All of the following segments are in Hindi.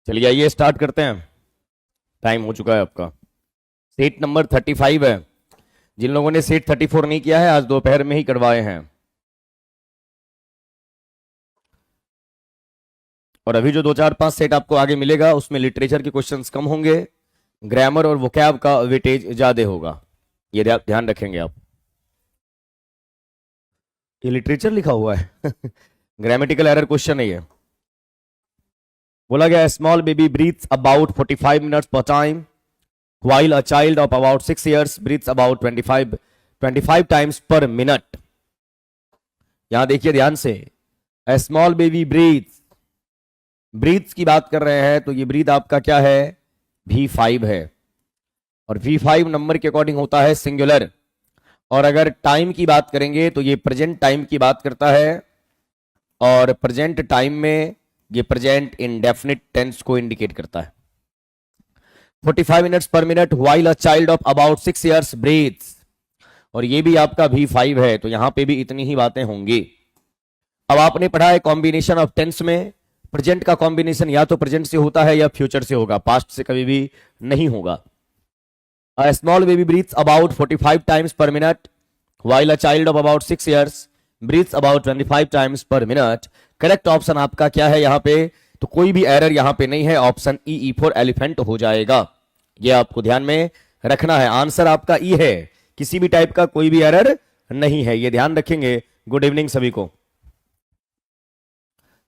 चलिए आइए स्टार्ट करते हैं। टाइम हो चुका है आपका। सेट नंबर 35 है। जिन लोगों ने सेट 34 नहीं किया है आज दोपहर में ही करवाए हैं। और अभी जो 2 4 5 सेट आपको आगे मिलेगा उसमें लिटरेचर के क्वेश्चंस कम होंगे, ग्रामर और वोकैब का वेटेज ज्यादा होगा। ये ध्यान रखेंगे आप। ये लिटरेचर लिखा हुआ है ग्रामेटिकल एरर क्वेश्चन है ये। बोला गया small baby breaths about 45 minutes पर time while a child of about 6 years breathes about 25 times per minute। यहां देखिए ध्यान से, a small baby breathes की बात कर रहे हैं तो ये ब्रीथ आपका क्या है, V5 है। और V5 नंबर के अकॉर्डिंग होता है सिंगुलर। और अगर टाइम की बात करेंगे तो ये प्रेजेंट टाइम की बात करता है, और प्रेजेंट टाइम में ये प्रेजेंट इंडेफिनिट टेंस को इंडिकेट करता है। 45 मिनट्स पर minute while a child of about 6 years breathes, और ये भी आपका V5 है तो यहां पे भी इतनी ही बातें होंगी। अब आपने पढ़ा है कॉम्बिनेशन ऑफ टेंस में प्रेजेंट का कॉम्बिनेशन या तो प्रेजेंट से होता है या फ्यूचर से होगा, पास्ट से कभी भी नहीं होगा। A small baby breathes about 45 times per minute while a child of about 6 years breathes about 25 times per minute। Correct option आपका क्या है यहां पे, तो कोई भी एरर यहां पे नहीं है, ऑप्शन ई फॉर एलिफेंट हो जाएगा। ये आपको ध्यान में रखना है, आंसर आपका ई है, किसी भी टाइप का कोई भी एरर नहीं है, ये ध्यान रखेंगे। गुड इवनिंग सभी को।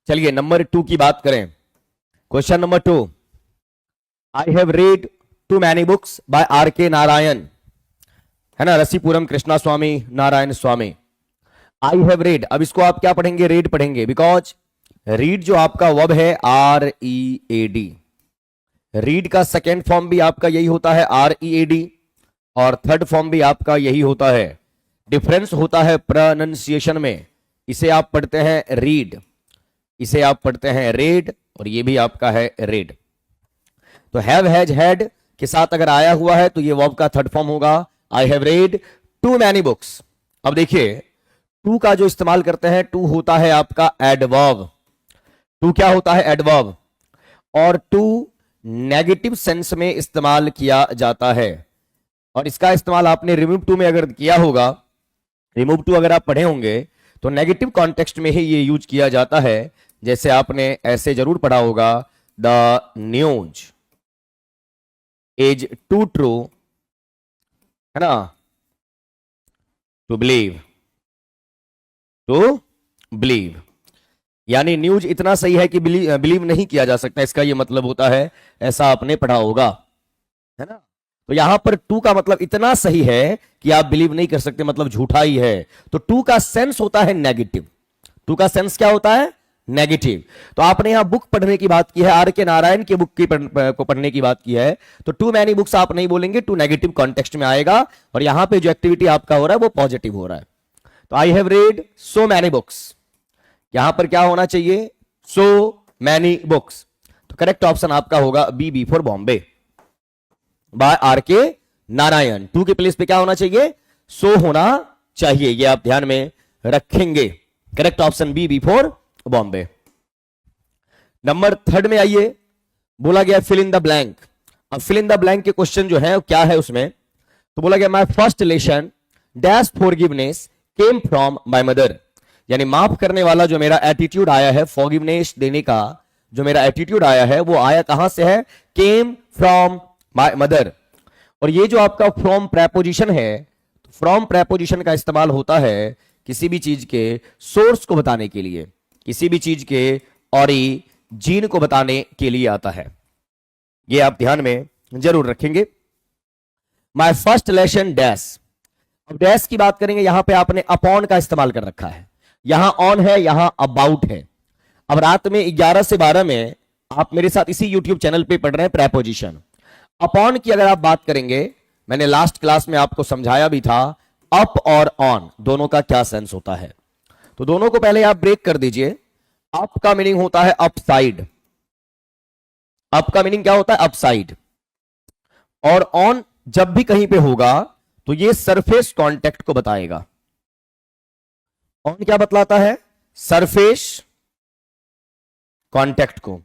चलिए नंबर 2 की बात करें। Question number 2, I have read too many books by R K Narayan, है ना, Rasipuram Krishnaswami, Narayanaswami. I have read, अब इसको आप क्या पढ़ेंगे, रीड पढ़ेंगे, बिकॉज रीड जो आपका वर्ब है READ, रीड का सेकेंड फॉर्म भी आपका यही होता है READ, और थर्ड फॉर्म भी आपका यही होता है। डिफरेंस होता है प्रोनाउंसिएशन में, इसे आप पढ़ते हैं रीड, इसे आप पढ़ते हैं रेड, और ये भी आपका है रेड। तो हैव हैज हैड के साथ अगर आया हुआ है तो ये वर्ब का थर्ड फॉर्म होगा। I have read too many books. अब देखिए टू का जो इस्तेमाल करते हैं, टू होता है आपका एडवर्ब। टू क्या होता है, एडवर्ब, और टू नेगेटिव सेंस में इस्तेमाल किया जाता है। और इसका इस्तेमाल आपने रिमूव टू में अगर किया होगा, रिमूव टू अगर आप पढ़े होंगे तो नेगेटिव कॉन्टेक्स्ट में ही ये यूज किया जाता है। जैसे आपने ऐसे जरूर पढ़ा होगा, the news is too true, है ना, टू बिलीव, टू बिलीव, यानी न्यूज इतना सही है कि बिलीव नहीं किया जा सकता, इसका ये मतलब होता है, ऐसा आपने पढ़ा होगा, है ना। तो यहां पर टू का मतलब इतना सही है कि आप बिलीव नहीं कर सकते, मतलब झूठा ही है। तो टू का सेंस होता है नेगेटिव, टू का सेंस क्या होता है, नेगेटिव। तो आपने यहां बुक पढ़ने की बात की है, आर के नारायण की बुक को पढ़ने की बात की है, तो टू मैनी बुक्स आप नहीं बोलेंगे, टू नेगेटिव कॉन्टेक्स्ट में आएगा, और यहां पे जो एक्टिविटी आपका हो रहा है वो पॉजिटिव हो रहा है। तो I have read so many books, यहां पर क्या होना चाहिए, सो मैनी बुक्स। तो करेक्ट ऑप्शन आपका होगा B for Bombay, by R K Narayan. To के प्लेस पे क्या होना चाहिए, सो होना चाहिए, ये आप ध्यान में रखेंगे। Correct option B for Bombay. Number 3 में आइए, बोला गया फिल इन द ब्लैंक। अब फिल इन द ब्लैंक के क्वेश्चन जो है क्या है उसमें, तो बोला गया my first lesson dash forgiveness came from my mother, यानी माफ करने वाला जो मेरा एटीट्यूड आया है, फॉरगिवनेस देने का जो मेरा एटीट्यूड आया है वो आया कहां से है, केम फ्रॉम माय मदर। और ये जो आपका फ्रॉम प्रेपोजिशन है, फ्रॉम प्रेपोजिशन का इस्तेमाल होता है किसी भी चीज के सोर्स को बताने के लिए, किसी भी चीज के ओरिजिन को बताने के लिए आता है, ये आप ध्यान में जरूर रखेंगे। माय फर्स्ट लेसन डैश, अब डैश की बात करेंगे, यहां पे आपने अपॉन का इस्तेमाल कर रखा है, यहां ऑन है, यहां अबाउट है। अब रात में 11 से 12 में आप मेरे साथ इसी यूट्यूब चैनल पे पढ़ रहे हैं प्रेपोजिशन। अपॉन की अगर आप बात करेंगे, मैंने लास्ट क्लास में आपको समझाया भी था, अप और ऑन दोनों का क्या सेंस होता है। तो दोनों को पहले आप ब्रेक कर दीजिए। अप का मीनिंग होता है अपसाइड, अप का मीनिंग क्या होता है, अपसाइड। और ऑन जब भी कहीं पे होगा तो ये सरफेस कांटेक्ट को बताएगा। ऑन क्या बतलाता है, सरफेस कांटेक्ट को।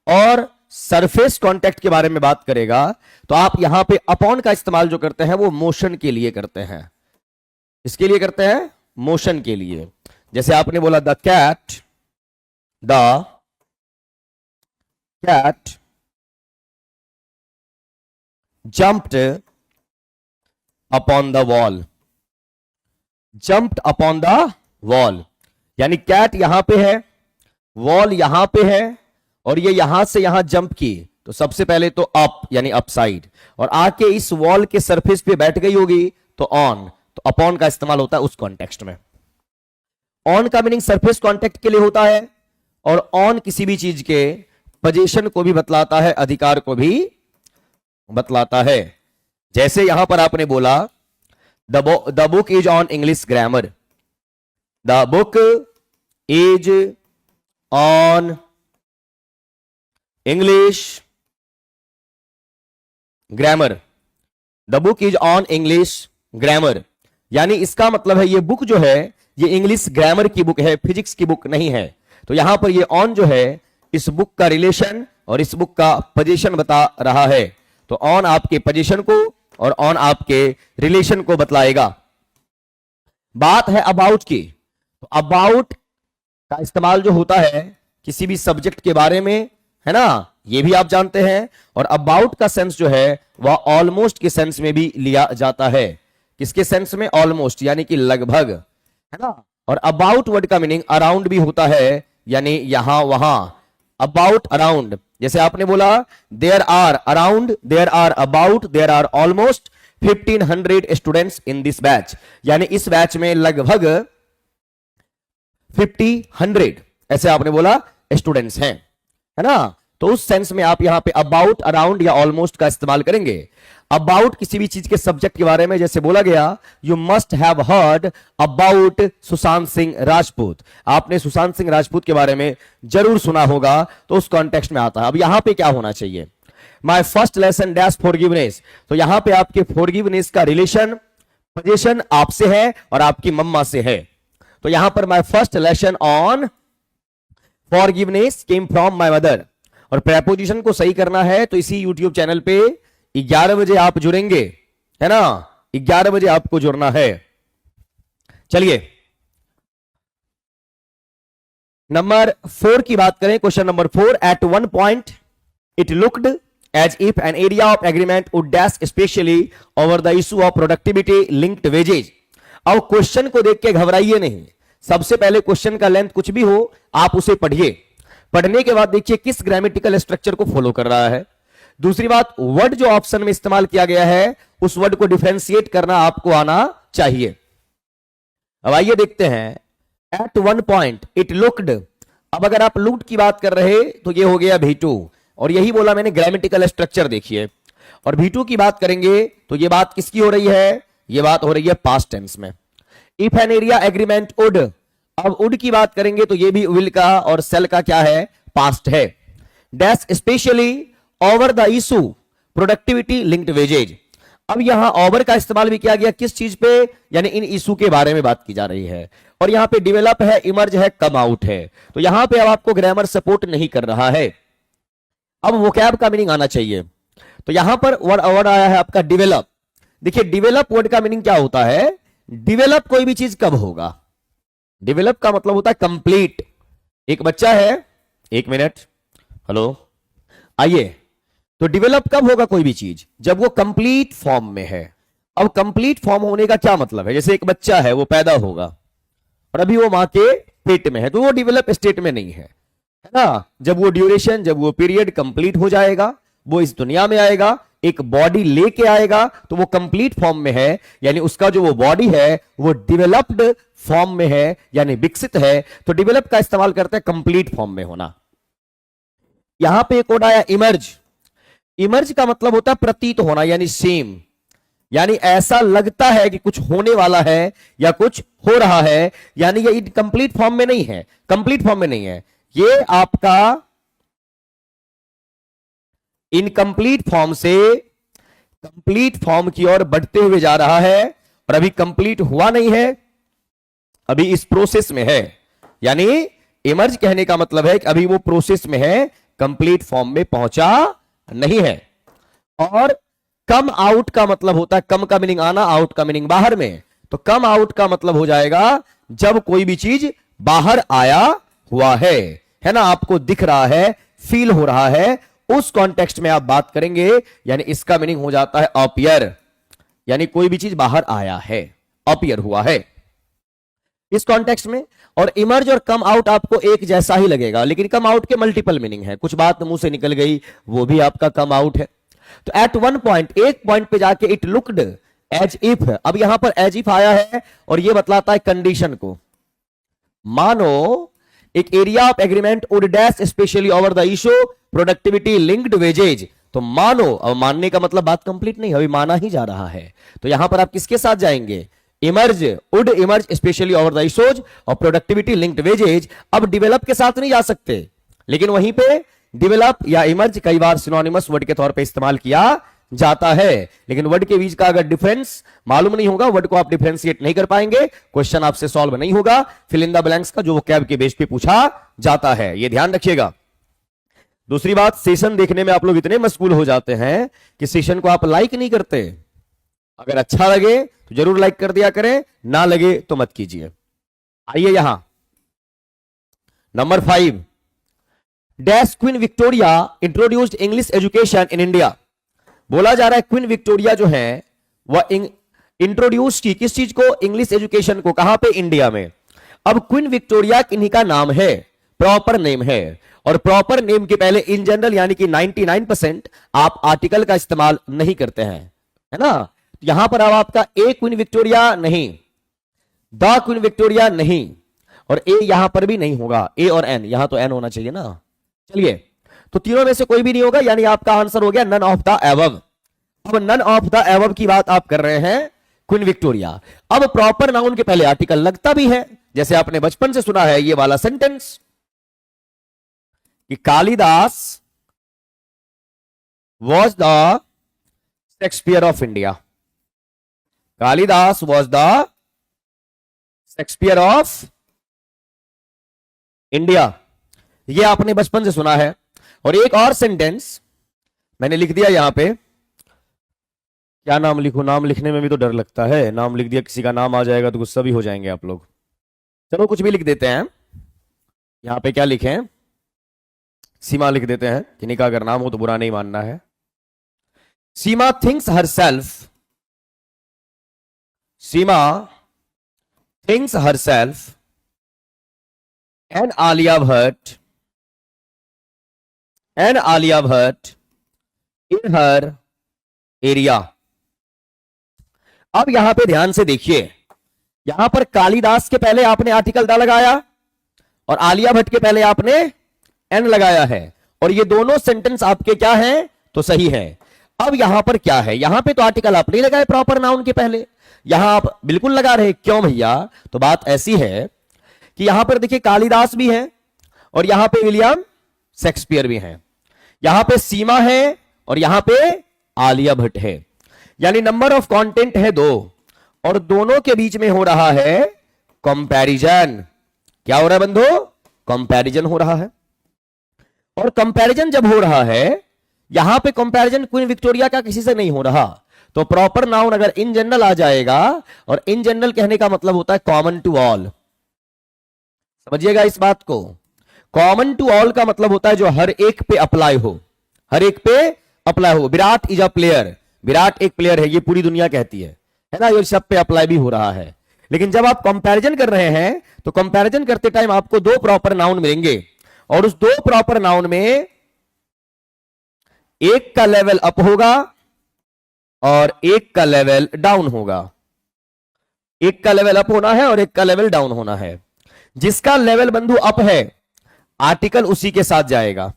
और सरफेस कांटेक्ट के बारे में बात करेगा तो आप यहां पे अपॉन का इस्तेमाल जो करते हैं वो मोशन के लिए करते हैं। इसके लिए करते हैं, मोशन के लिए। जैसे आपने बोला the cat jumped upon the wall, jumped upon the wall, यानी कैट यहां पे है, वॉल यहां पे है और ये यहां से यहां जंप की, तो सबसे पहले तो अप यानी अपसाइड, और आके इस वॉल के सरफेस पे बैठ गई होगी तो ऑन, तो अपॉन का इस्तेमाल होता है उस कॉन्टेक्स्ट में। ऑन का मीनिंग सरफेस कांटेक्ट के लिए होता है और ऑन किसी भी चीज के पोजीशन को भी बतलाता है, अधिकार को भी बतलाता है। जैसे यहां पर आपने बोला the book is on English grammar, the book is on English grammar, the book is on English grammar, यानी इसका मतलब है ये बुक जो है ये इंग्लिश ग्रामर की बुक है, फिजिक्स की बुक नहीं है। तो यहां पर ये ऑन जो है इस बुक का रिलेशन और इस बुक का पोजीशन बता रहा है। तो ऑन आपके पोजीशन को और ऑन आपके रिलेशन को बतलाएगा। बात है अबाउट की, तो अबाउट का इस्तेमाल जो होता है किसी भी सब्जेक्ट के बारे में, है ना, ये भी आप जानते हैं। और अबाउट का सेंस जो है वह ऑलमोस्ट के सेंस में भी लिया जाता है। किसके सेंस में? ऑलमोस्ट, यानी कि लगभग, है ना। और अबाउट वर्ड का मीनिंग अराउंड भी होता है, यानी यहां वहां, अबाउट अराउंड। जैसे आपने बोला there are around, there are about, there are almost 1500 students in this batch, यानी इस बैच में लगभग 50 ऐसे आपने बोला स्टूडेंट्स हैं, है ना। तो उस सेंस में आप यहां पे अबाउट, अराउंड या ऑलमोस्ट का इस्तेमाल करेंगे। अबाउट किसी भी चीज के सब्जेक्ट के बारे में, जैसे बोला गया you must have heard about Sushant Singh Rajput, आपने सुशांत सिंह राजपूत के बारे में जरूर सुना होगा, तो उस कॉन्टेक्स्ट में आता है। अब यहां पे क्या होना चाहिए? My first lesson dash forgiveness, तो यहां पे आपके फॉरगिवनेस का रिलेशन, पोजीशन आपसे है और आपकी मम्मा से है। तो यहां पर my first lesson on forgiveness came from my mother, और प्रेपोजिशन को सही करना है तो इसी YouTube चैनल पे 11 बजे आप जुड़ेंगे, है ना, 11 बजे आपको जुड़ना है। चलिए नंबर 4 की बात करें, question number 4। At one point it looked as if an area of agreement would dash specially over the issue of productivity linked wages. अब क्वेश्चन को देख के घबराइए नहीं, सबसे पहले क्वेश्चन का लेंथ कुछ भी हो आप उसे पढ़िए, पढ़ने के बाद देखिए किस ग्रामेटिकल स्ट्रक्चर को फॉलो कर रहा है। दूसरी बात, वर्ड जो ऑप्शन में इस्तेमाल किया गया है उस वर्ड को डिफरेंशिएट करना आपको आना चाहिए। अब आइए देखते हैं। At one point it looked, अब अगर आप लुक्ड की बात कर रहे तो ये हो गया V2, और यही बोला मैंने ग्रामेटिकल स्ट्रक्चर देखिए। और V2 की बात करेंगे तो ये बात किसकी हो रही है? ये बात हो रही है पास्ट टेंस में। If an area agreement would, अब वुड की बात करेंगे तो ये भी विल का और सेल का क्या है? पास्ट है। Dash specially over the issue productivity linked wages, अब यहां ओवर का इस्तेमाल भी किया गया किस चीज पे? यानी इन इशू के बारे में बात की जा रही है। और यहां पे डेवलप है, इमर्ज है, कम आउट है, तो यहां पे अब आपको ग्रामर सपोर्ट नहीं कर रहा है। अब वोकैब का मीनिंग आना चाहिए, तो यहां पर वर्ड आया है आपका डेवलप। देखिए डेवलप वर्ड का मीनिंग क्या होता है? डेवलप कोई भी चीज कब होगा? डेवलप का मतलब होता है कंप्लीट। एक बच्चा है, एक मिनट, हेलो, आइए, तो डेवलप कब होगा कोई भी चीज? जब वो कंप्लीट फॉर्म में है। अब कंप्लीट फॉर्म होने का क्या मतलब है? जैसे एक बच्चा है, वो पैदा होगा और अभी वो मां के पेट में है, तो वो डेवलप स्टेट में नहीं है ना। जब वो ड्यूरेशन, जब वो पीरियड कंप्लीट हो जाएगा, वो इस दुनिया में आएगा, एक बॉडी लेके आएगा, तो वो कंप्लीट फॉर्म में है, यानी उसका जो वो बॉडी है वो डेवलप्ड फॉर्म में है, यानी विकसित है। तो डेवलप का इस्तेमाल करते हैं कंप्लीट फॉर्म में होना। यहां पे एक वर्ड आया इमर्ज, इमर्ज का मतलब होता है प्रतीत होना, यानी सेम, यानी ऐसा लगता है कि कुछ होने वाला है या कुछ हो रहा है, यानी ये कंप्लीट फॉर्म में नहीं है, कंप्लीट फॉर्म में नहीं है, ये आपका इनकंप्लीट फॉर्म से कंप्लीट फॉर्म की ओर बढ़ते हुए जा रहा है, और अभी कंप्लीट हुआ नहीं है, अभी इस प्रोसेस में है। यानी इमर्ज कहने का मतलब है कि अभी वो प्रोसेस में है, कंप्लीट फॉर्म में पहुंचा नहीं है। और कम आउट का मतलब होता है, कम का मीनिंग आना, आउट का मीनिंग बाहर में, तो कम आउट का मतलब हो जाएगा जब कोई भी चीज बाहर आया हुआ है ना, आपको दिख रहा है, फील हो रहा है, उस कॉन्टेक्स्ट में आप बात करेंगे, यानी इसका मीनिंग हो जाता है अपीयर, यानी कोई भी चीज बाहर आया है, अपीयर हुआ है इस कॉन्टेक्स्ट में। और इमर्ज और कम आउट आपको एक जैसा ही लगेगा, लेकिन कम आउट के मल्टीपल मीनिंग है, कुछ बात मुंह से निकल गई वो भी आपका कम आउट है। तो एट वन पॉइंट, एक पॉइंट पे जाके इट लुक्ड एज इफ, अब यहां पर एज इफ आया है और यह बतलाता है कंडीशन को। मानो एक area of agreement would dash specially over the issue productivity linked wages, तो मानो, अब मानने का मतलब बात कंप्लीट नहीं, अभी माना ही जा रहा है, तो यहां पर आप किसके साथ जाएंगे, emerge, would emerge specially over the issues और प्रोडक्टिविटी लिंक्ड वेजेज। अब डेवलप के साथ नहीं जा सकते, लेकिन वहीं पे डेवलप या इमर्ज कई बार सिनोनिमस वर्ड के तौर पे इस्तेमाल किया जाता है, लेकिन वर्ड के बीच का अगर डिफरेंस मालूम नहीं होगा, वर्ड को आप डिफरेंशिएट नहीं कर पाएंगे, क्वेश्चन आपसे सॉल्व नहीं होगा। फिल इन द ब्लैंक्स का जो वोकैब के बेस पे पूछा जाता है, ये ध्यान रखिएगा। दूसरी बात, सेशन देखने में आप लोग इतने मशगूल हो जाते हैं कि सेशन को आप लाइक नहीं करते। अगर अच्छा लगे तो जरूर लाइक कर दिया करें, ना लगे तो मत कीजिए। आइए यहां number 5, dash queen Victoria introduced English education in India. बोला जा रहा है क्वीन विक्टोरिया जो है वह इंट्रोड्यूस की किस चीज को, इंग्लिश एजुकेशन को, कहां पे, इंडिया में। अब क्वीन विक्टोरिया किन्हीं का नाम है, प्रॉपर नेम है, और प्रॉपर नेम के पहले इन जनरल यानी कि 99% आप आर्टिकल का इस्तेमाल नहीं करते हैं, है ना। यहां पर अब आपका ए क्वीन विक्टोरिया नहीं, द क्वीन विक्टोरिया नहीं, और ए यहां पर भी नहीं होगा, ए और एन, यहां तो एन होना चाहिए ना। चलिए, तो तीनों में से कोई भी नहीं होगा, यानी आपका आंसर हो गया नन ऑफ द एबव। अब नन ऑफ द एबव की बात आप कर रहे हैं, क्वीन विक्टोरिया। अब प्रॉपर नाउन के पहले आर्टिकल लगता भी है, जैसे आपने बचपन से सुना है ये वाला सेंटेंस कि Kalidas was the Shakespeare of India. Kalidas was the Shakespeare of India, ये आपने बचपन से सुना है। और एक और सेंटेंस मैंने लिख दिया यहां पे, क्या नाम लिखूं, नाम लिखने में भी तो डर लगता है, नाम लिख दिया, किसी का नाम आ जाएगा तो गुस्सा भी हो जाएंगे आप लोग। चलो कुछ भी लिख देते हैं, यहां पे क्या लिखें, सीमा लिख देते हैं, किन्हीं का अगर नाम हो तो बुरा नहीं मानना है। Seema thinks herself, Seema thinks herself and Alia Bhatt and Alia Bhatt in her area। अब यहां पे ध्यान से देखिए, यहां पर कालिदास के पहले आपने आर्टिकल दा लगाया और आलिया भट्ट के पहले आपने एन लगाया है, और ये दोनों सेंटेंस आपके क्या हैं, तो सही है। अब यहां पर क्या है, यहां पे तो आर्टिकल आप नहीं लगाए प्रॉपर नाउन के पहले, यहां आप बिल्कुल लगा रहे, क्यों भैया, तो बात ऐसी है कि यहां पर देखिए कालिदास भी है और यहां पे विलियम शेक्सपियर भी हैं, यहां पे सीमा है और यहां पे आलिया भट्ट है, यानी नंबर ऑफ कंटेंट है 2, और दोनों के बीच में हो रहा है कंपैरिजन। क्या हो रहा है बंधु, कंपैरिजन हो रहा है। और कंपैरिजन जब हो रहा है, यहां पे कंपैरिजन क्वीन विक्टोरिया का किसी से नहीं हो रहा, तो प्रॉपर नाउन अगर इन जनरल आ जाएगा, और इन जनरल कहने का मतलब होता है कॉमन टू ऑल, समझिएगा इस बात को। कॉमन टू ऑल का मतलब होता है जो हर एक पे अप्लाई हो, हर एक पे अप्लाई हो। Virat is a player, Virat एक प्लेयर है, ये पूरी दुनिया कहती है ना, ये सब पे अप्लाई भी हो रहा है। लेकिन जब आप कंपैरिजन कर रहे हैं, तो कंपैरिजन करते टाइम आपको 2 प्रॉपर नाउन मिलेंगे, और उस 2 प्रॉपर नाउन में एक का लेवल अप होगा और एक का लेवल डाउन होगा। एक का लेवल अप होना है और एक का लेवल डाउन होना है। जिसका लेवल बंधु अप है, आर्टिकल उसी के साथ जाएगा,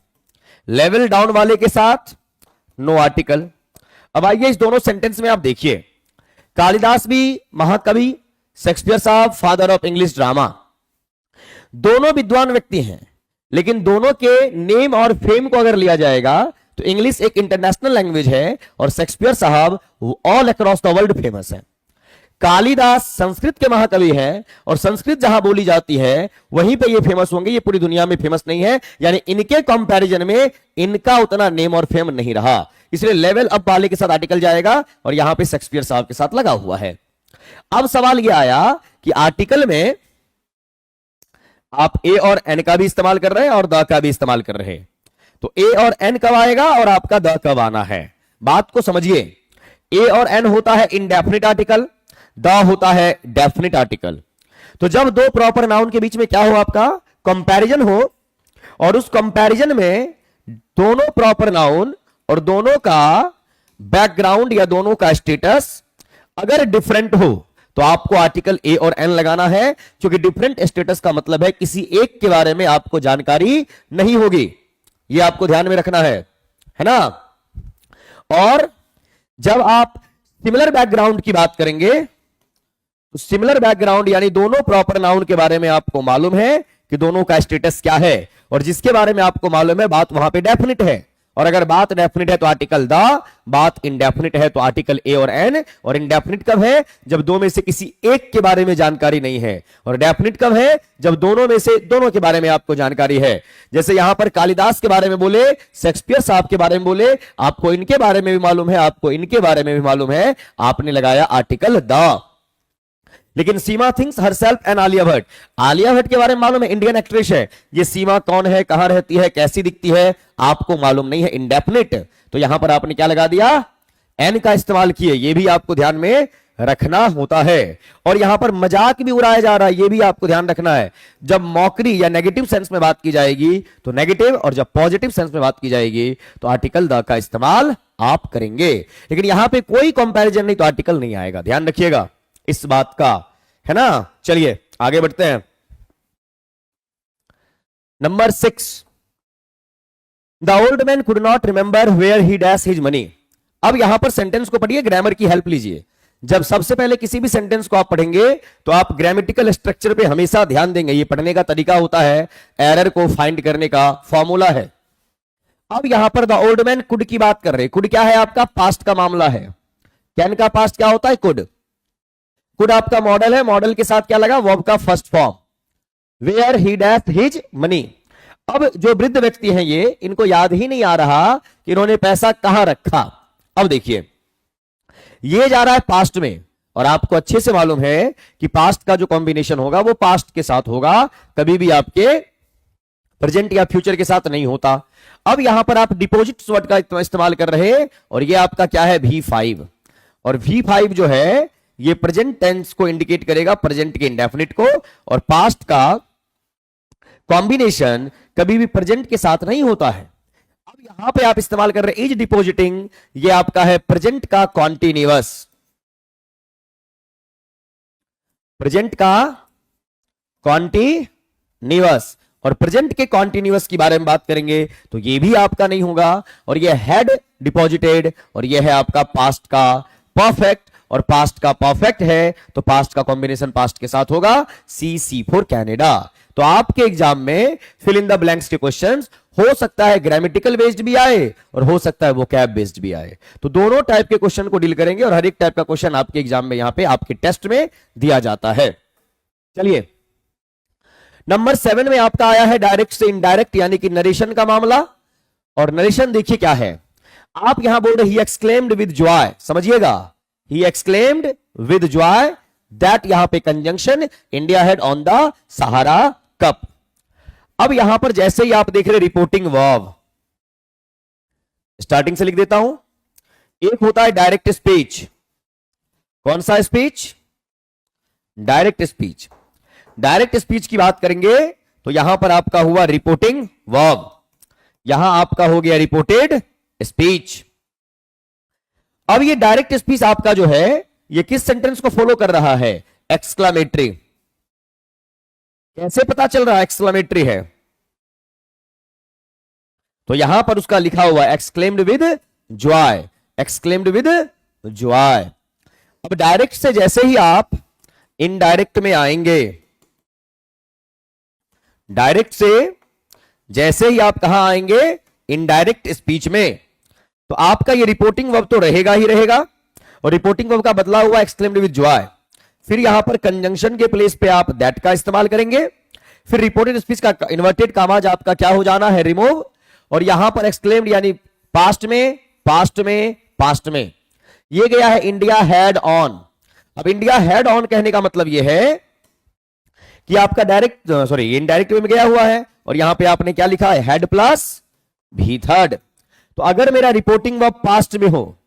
लेवल डाउन वाले के साथ नो आर्टिकल। अब आइए इस दोनों सेंटेंस में आप देखिए, कालिदास भी महाकवि, शेक्सपियर साहब फादर ऑफ इंग्लिश ड्रामा, दोनों विद्वान व्यक्ति हैं, लेकिन दोनों के नेम और फेम को अगर लिया जाएगा तो इंग्लिश एक इंटरनेशनल लैंग्वेज है और शेक्सपियर साहब all across the world famous है। कालिदास संस्कृत के महाकवि हैं और संस्कृत जहां बोली जाती है वहीं पे ये फेमस होंगे, ये पूरी दुनिया में फेमस नहीं है, यानी इनके कंपैरिजन में इनका उतना नेम और फेम नहीं रहा, इसलिए लेवल अप वाले के साथ आर्टिकल जाएगा और यहां पे शेक्सपियर साहब के साथ लगा हुआ है। अब सवाल यह आया कि आर्टिकल में आप ए और एन का भी इस्तेमाल कर रहे हैं और द का भी इस्तेमाल कर रहे हैं, तो ए और एन कब आएगा और आपका द कब आना है, बात को समझिए। ए और एन होता है इंडेफिनिट आर्टिकल, द होता है डेफिनिट आर्टिकल। तो जब दो प्रॉपर नाउन के बीच में क्या हो, आपका कंपैरिजन हो, और उस कंपैरिजन में दोनों प्रॉपर नाउन और दोनों का बैकग्राउंड या दोनों का स्टेटस अगर डिफरेंट हो तो आपको आर्टिकल ए और एन लगाना है, क्योंकि डिफरेंट स्टेटस का मतलब है किसी एक के बारे में आपको जानकारी नहीं होगी, यह आपको ध्यान में रखना है ना। और जब आप सिमिलर बैकग्राउंड की बात करेंगे तो सिमिलर बैकग्राउंड यानी दोनों प्रॉपर नाउन के बारे में आपको मालूम है कि दोनों का स्टेटस क्या है, और जिसके बारे में आपको मालूम है बात वहां पे डेफिनिट है, और अगर बात डेफिनिट है तो आर्टिकल द, बात इंडेफिनिट है तो आर्टिकल ए और एन। और इंडेफिनिट कब है, जब दो में से किसी एक के बारे में जानकारी नहीं है, और डेफिनिट कब है, जब दोनों में से दोनों के बारे में आपको जानकारी है। जैसे यहां पर कालिदास के बारे में बोले, शेक्सपियर साहब के बारे में बोले, आपको इनके बारे में भी मालूम है, आपको इनके बारे में भी मालूम है, आपने लगाया आर्टिकल द। लेकिन Seema things herself and Alia Bhatt, Alia Bhatt के बारे में मालूम है, इंडियन एक्ट्रेस है, ये सीमा कौन है, कहां रहती है, कैसी दिखती है, आपको मालूम नहीं है, इंडेफिनिट। तो यहां पर आपने क्या लगा दिया, एन का इस्तेमाल किए, ये भी आपको ध्यान में रखना होता है। और यहां पर मजाक भी उड़ाया जा रहा है, ये भी आपको ध्यान रखना है। जब मॉकरी या नेगेटिव सेंस में बात की जाएगी तो नेगेटिव, और जब पॉजिटिव सेंस में बात की जाएगी तो आर्टिकल द का इस्तेमाल आप करेंगे। लेकिन यहां पे कोई कंपैरिजन नहीं तो आर्टिकल नहीं आएगा, ध्यान रखिएगा इस बात का, है ना। चलिए आगे बढ़ते हैं। Number 6, the old man could not remember where he dash his money. अब यहां पर सेंटेंस को पढ़िए, ग्रामर की हेल्प लीजिए। जब सबसे पहले किसी भी सेंटेंस को आप पढ़ेंगे तो आप ग्रामेटिकल स्ट्रक्चर पे हमेशा ध्यान देंगे, ये पढ़ने का तरीका होता है, एरर को फाइंड करने का फॉर्मूला है। अब यहां पर द ओल्ड मैन कुड की बात कर रहे हैं, कुड क्या है, आपका पास्ट का मामला है। कैन का पास्ट क्या होता है, कुड। कुड आपका मॉडल है, मॉडल के साथ क्या लगा, वर्ब का first form, where he dash his money. अब जो वृद्ध व्यक्ति हैं ये, इनको याद ही नहीं आ रहा कि इन्होंने पैसा कहां रखा। अब देखिए ये जा रहा है पास्ट में, और आपको अच्छे से मालूम है कि पास्ट का जो कॉम्बिनेशन होगा वो पास्ट के साथ होगा, कभी भी आपके प्रेजेंट या फ्यूचर के साथ नहीं होता। अब यहां पर आप डिपॉजिट वर्ड का इस्तेमाल कर रहे हैं, और ये आपका क्या है, V5, और V5 जो है ये प्रेजेंट टेंस को इंडिकेट करेगा, प्रेजेंट के इंडेफिनिट को, और पास्ट का कॉम्बिनेशन कभी भी प्रेजेंट के साथ नहीं होता है। अब यहां पे आप इस्तेमाल कर रहे हैं इज डिपॉजिटिंग, ये आपका है प्रेजेंट का कॉन्टिन्यूअस, प्रेजेंट का कॉन्टिन्यूअस, और प्रेजेंट के कॉन्टिन्यूअस की बारे में बात करेंगे तो ये भी आपका नहीं होगा, और ये हैड डिपॉजिटेड, और ये है आपका पास्ट का परफेक्ट, और पास्ट का परफेक्ट है तो पास्ट का कॉम्बिनेशन पास्ट के साथ होगा, C फॉर कैनेडा। तो आपके एग्जाम में फिल इन द ब्लैंक्स के क्वेश्चंस हो सकता है ग्रामेटिकल बेस्ड भी आए और हो सकता है वोकैब बेस्ड भी आए, तो दोनों टाइप के क्वेश्चन को डील करेंगे, और हर एक टाइप का क्वेश्चन आपके एग्जाम में यहां पे आपके टेस्ट में दिया जाता है। चलिए नंबर 7 में आपका आया है डायरेक्ट से इनडायरेक्ट, यानी कि नरेशन का मामला। और नरेशन देखिए क्या है, आप यहां बोल रहे ही एक्सक्लेम्ड विद जॉय, समझिएगा, he exclaimed with Joy that, यहां पे conjunction India had on the Sahara cup. अब यहां पर जैसे ही आप देख रहे रिपोर्टिंग वर्ब, स्टार्टिंग से लिख देता हूं। एक होता है डायरेक्ट स्पीच, कौन सा speech, direct speech. Direct speech की बात करेंगे तो यहां पर आपका हुआ रिपोर्टिंग वर्ब, यहां आपका हो गया रिपोर्टेड स्पीच। अब ये डायरेक्ट स्पीच आपका जो है ये किस सेंटेंस को फॉलो कर रहा है, एक्सक्लामेटरी। कैसे पता चल रहा है एक्सक्लामेटरी है, तो यहां पर उसका लिखा हुआ exclaimed with Joy, exclaimed with Joy. अब डायरेक्ट से जैसे ही आप इनडायरेक्ट में आएंगे, डायरेक्ट से जैसे ही आप कहां आएंगे, इनडायरेक्ट स्पीच में, तो आपका ये रिपोर्टिंग वर्ब तो रहेगा ही रहेगा, और रिपोर्टिंग वर्ब का बदला हुआ एक्सक्लेम्ड विद जॉय। फिर यहां पर कंजंक्शन के प्लेस पे आप दैट का इस्तेमाल करेंगे, फिर रिपोर्टेड स्पीच का इन्वर्टेड कामाज आपका क्या हो जाना है, रिमूव, और यहां पर एक्सक्लेम्ड यानी पास्ट में पास्ट में पास्ट में। ये गया है इंडिया हैड ऑन। अब इंडिया हैड ऑन कहने का मतलब यह है कि आपका डायरेक्ट सॉरी इनडायरेक्ट वे में गया हुआ है, और यहां पे आपने क्या लिखा है, हैड प्लस भी थर्ड। तो अगर मेरा रिपोर्टिंग वर्ब पास्ट में हो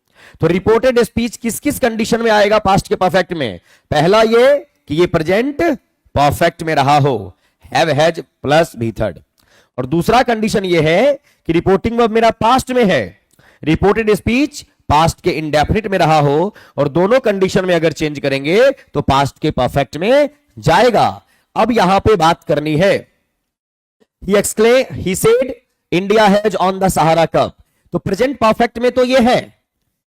तो रिपोर्टेड स्पीच किस किस कंडीशन में आएगा पास्ट के परफेक्ट में? पहला ये कि ये प्रेजेंट परफेक्ट में रहा हो, have has plus V third. और दूसरा कंडीशन ये है कि रिपोर्टिंग वर्ब मेरा पास्ट में है, रिपोर्टेड स्पीच पास्ट के इंडेफिनिट में रहा हो, और दोनों कंडीशन में अगर चेंज करेंगे तो पास्ट के परफेक्ट में जाएगा। अब यहां पे बात करनी है, he said India has on the Sahara cup. तो प्रेजेंट परफेक्ट में तो ये है,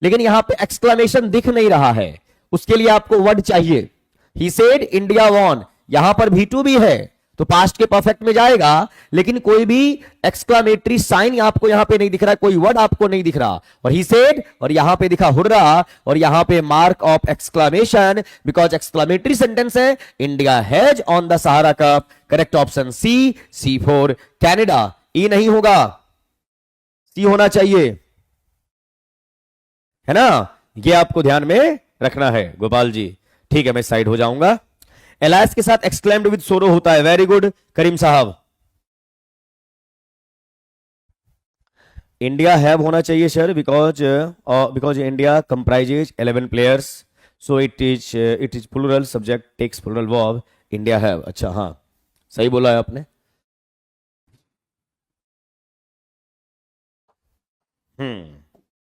लेकिन यहां पे एक्सक्लेमेशन दिख नहीं रहा है, उसके लिए आपको वर्ड चाहिए। ही सेड इंडिया वॉन, यहां पर V2 भी है तो पास्ट के परफेक्ट में जाएगा, लेकिन कोई भी एक्सक्लेमेटरी साइन आपको यहां पे नहीं दिख रहा, कोई वर्ड आपको नहीं दिख रहा। और ही सेड, और यहां पे दिखा हुर्रा, और यहां पे mark of exclamation, because exclamatory sentence है। India has on the Sahara cup, correct option C for Canada. E नहीं होगा, सी होना चाहिए, है ना, ये आपको ध्यान में रखना है गोपाल जी। ठीक है, मैं साइड हो जाऊंगा। एलायस के साथ एक्सक्लेम्ड विद सोरो होता है, वेरी गुड करीम साहब। इंडिया हैव होना चाहिए sir, because India comprises 11 players, so it is plural, subject takes plural verb, India have. अच्छा हाँ, सही बोला है आपने।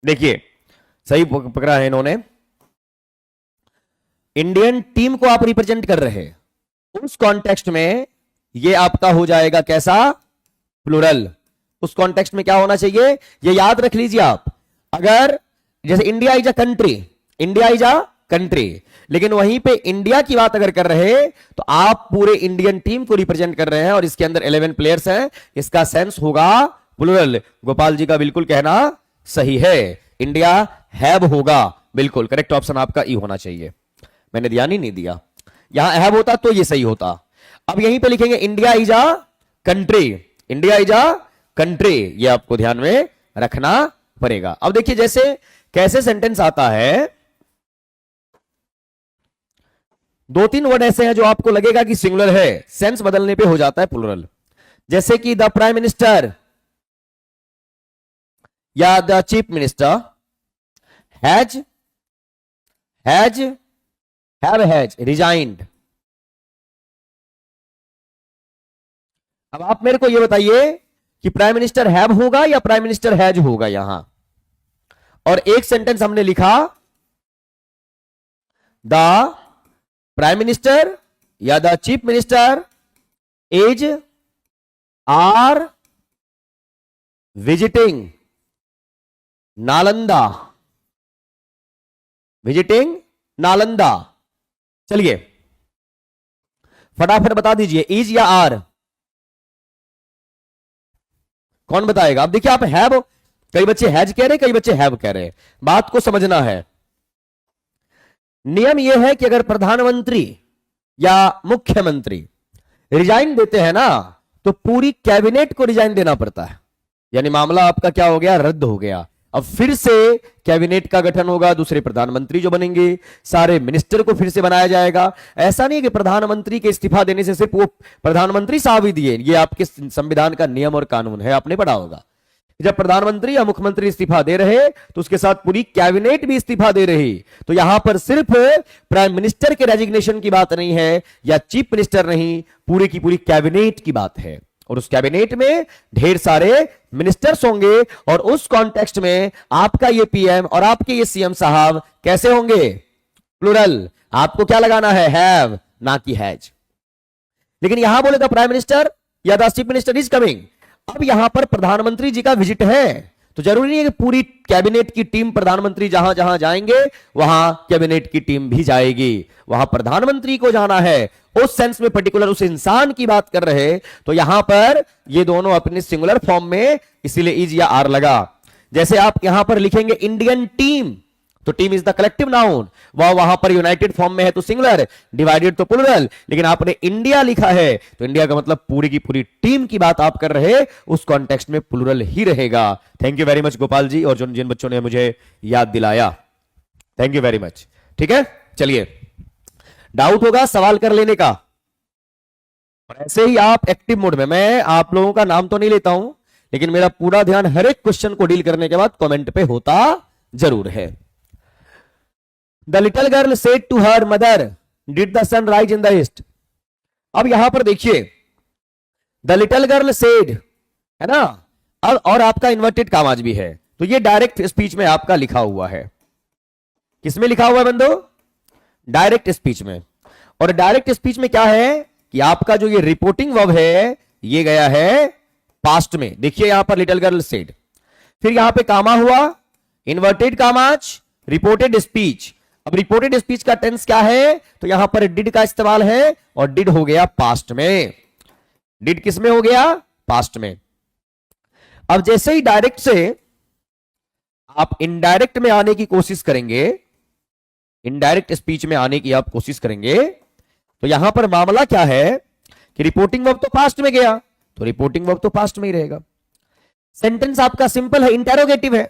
देखिए सही पकड़ा है इन्होंने। इंडियन टीम को आप रिप्रेजेंट कर रहे हैं, उस कॉन्टेक्स्ट में ये आपका हो जाएगा कैसा, प्लूरल। उस कॉन्टेक्स्ट में क्या होना चाहिए, ये याद रख लीजिए आप। अगर जैसे India is a country, India is a country, लेकिन वहीं पे इंडिया की बात अगर कर रहे हैं तो आप पूरे इंडियन टीम को रिप्रेजेंट कर रहे हैं, और इसके अंदर 11 प्लेयर्स हैं, इसका सेंस होगा प्लूरल। गोपाल जी का बिल्कुल कहना सही है, इंडिया हैव होगा, बिल्कुल करेक्ट ऑप्शन आपका ई होना चाहिए। मैंने ध्यान ही नहीं दिया, यहां हैव होता तो ये सही होता। अब यहीं पे लिखेंगे India is a country, India is a country, ये आपको ध्यान में रखना पड़ेगा। अब देखिए जैसे कैसे सेंटेंस आता है, 2-3 वर्ड ऐसे हैं जो आपको लगेगा कि सिंगुलर है, सेंस बदलने पे हो जाता है प्लूरल। जैसे कि द प्राइम मिनिस्टर या the chief minister has resigned. अब आप मेरे को यह बताइए कि प्राइम मिनिस्टर हैव होगा या प्राइम मिनिस्टर हैज होगा यहां। और एक सेंटेंस हमने लिखा द प्राइम मिनिस्टर या the chief minister is are visiting Nalanda, visiting Nalanda. चलिए फटाफट बता दीजिए, इज या आर, कौन बताएगा? अब देखिए आप हैव, कई बच्चे हैज कह रहे, कई बच्चे हैव कह रहे, बात को समझना है। नियम यह है कि अगर प्रधानमंत्री या मुख्यमंत्री रिजाइन देते हैं ना, तो पूरी कैबिनेट को रिजाइन देना पड़ता है, यानी मामला आपका क्या हो गया, रद्द हो गया। अब फिर से कैबिनेट का गठन होगा, दूसरे प्रधानमंत्री जो बनेंगे, सारे मिनिस्टर को फिर से बनाया जाएगा। ऐसा नहीं कि प्रधानमंत्री के इस्तीफा देने से सिर्फ वो प्रधानमंत्री साहब ही दिए, ये आपके संविधान का नियम और कानून है, आपने पढ़ा होगा। जब प्रधानमंत्री या मुख्यमंत्री इस्तीफा दे रहे तो उसके साथ पूरी कैबिनेट भी इस्तीफा दे रही। तो यहां पर सिर्फ प्राइम मिनिस्टर के रेजिग्नेशन की बात नहीं है या चीफ मिनिस्टर नहीं, पूरी की पूरी कैबिनेट की बात है, और उस कैबिनेट में ढेर सारे मिनिस्टर्स होंगे, और उस कॉन्टेक्स्ट में आपका ये पीएम और आपके ये सीएम साहब कैसे होंगे, प्लूरल। आपको क्या लगाना है, हैव ना कि हैज। लेकिन यहां बोले द प्राइम मिनिस्टर या the chief minister is coming, अब यहां पर प्रधानमंत्री जी का विजिट है, तो जरूरी नहीं है कि पूरी कैबिनेट की टीम प्रधानमंत्री जहां जहां जाएंगे वहां कैबिनेट की टीम भी जाएगी, वहां प्रधानमंत्री को जाना है, उस सेंस में पर्टिकुलर उस इंसान की बात कर रहे। तो यहां पर ये दोनों अपने सिंगुलर फॉर्म में, इसीलिए इज या आर लगा। जैसे आप यहां पर लिखेंगे इंडियन टीम, तो team is the collective noun, वह वहां पर यूनाइटेड फॉर्म में है तो सिंगुलर, डिवाइडेड तो प्लुरल, लेकिन आपने इंडिया लिखा है तो इंडिया का मतलब पूरी की पूरी टीम की बात आप कर रहे, उस कॉन्टेक्स्ट में प्लुरल ही रहेगा। Thank you very much Gopal ji, और जिन बच्चों ने मुझे याद दिलाया, थैंक यू वेरी मच। ठीक है, चलिए, डाउट होगा सवाल कर लेने का, ऐसे ही आप एक्टिव मोड में, मैं आप लोगों का नाम तो नहीं लेता हूं, लेकिन मेरा पूरा ध्यान हर एक क्वेश्चन को डील करने के बाद कमेंट पे होता जरूर है। The little girl said to her mother, did the sun rise in the east. अब यहां पर देखिए, द लिटिल गर्ल सेड है ना, अब और आपका इन्वर्टेड कामाज भी है, तो ये डायरेक्ट स्पीच में आपका लिखा हुआ है। किसमें लिखा हुआ है बंदो? डायरेक्ट स्पीच में। और डायरेक्ट स्पीच में क्या है कि आपका जो ये रिपोर्टिंग वर्ब है ये गया है पास्ट में। देखिए यहां पर लिटिल गर्ल सेड, फिर यहां पे कामा हुआ, इन्वर्टेड कामाज, रिपोर्टेड स्पीच। अब रिपोर्टेड स्पीच का टेंस क्या है, तो यहां पर डिड का इस्तेमाल है, और डिड हो गया पास्ट में। डिड किस में हो गया? पास्ट में। अब जैसे ही डायरेक्ट से आप इनडायरेक्ट में आने की कोशिश करेंगे, इनडायरेक्ट स्पीच में आने की आप कोशिश करेंगे, तो यहां पर मामला क्या है कि रिपोर्टिंग वर्ब तो पास्ट में गया, तो रिपोर्टिंग वर्ब तो पास्ट में ही रहेगा। सेंटेंस आपका सिंपल है, इंटेरोगेटिव है,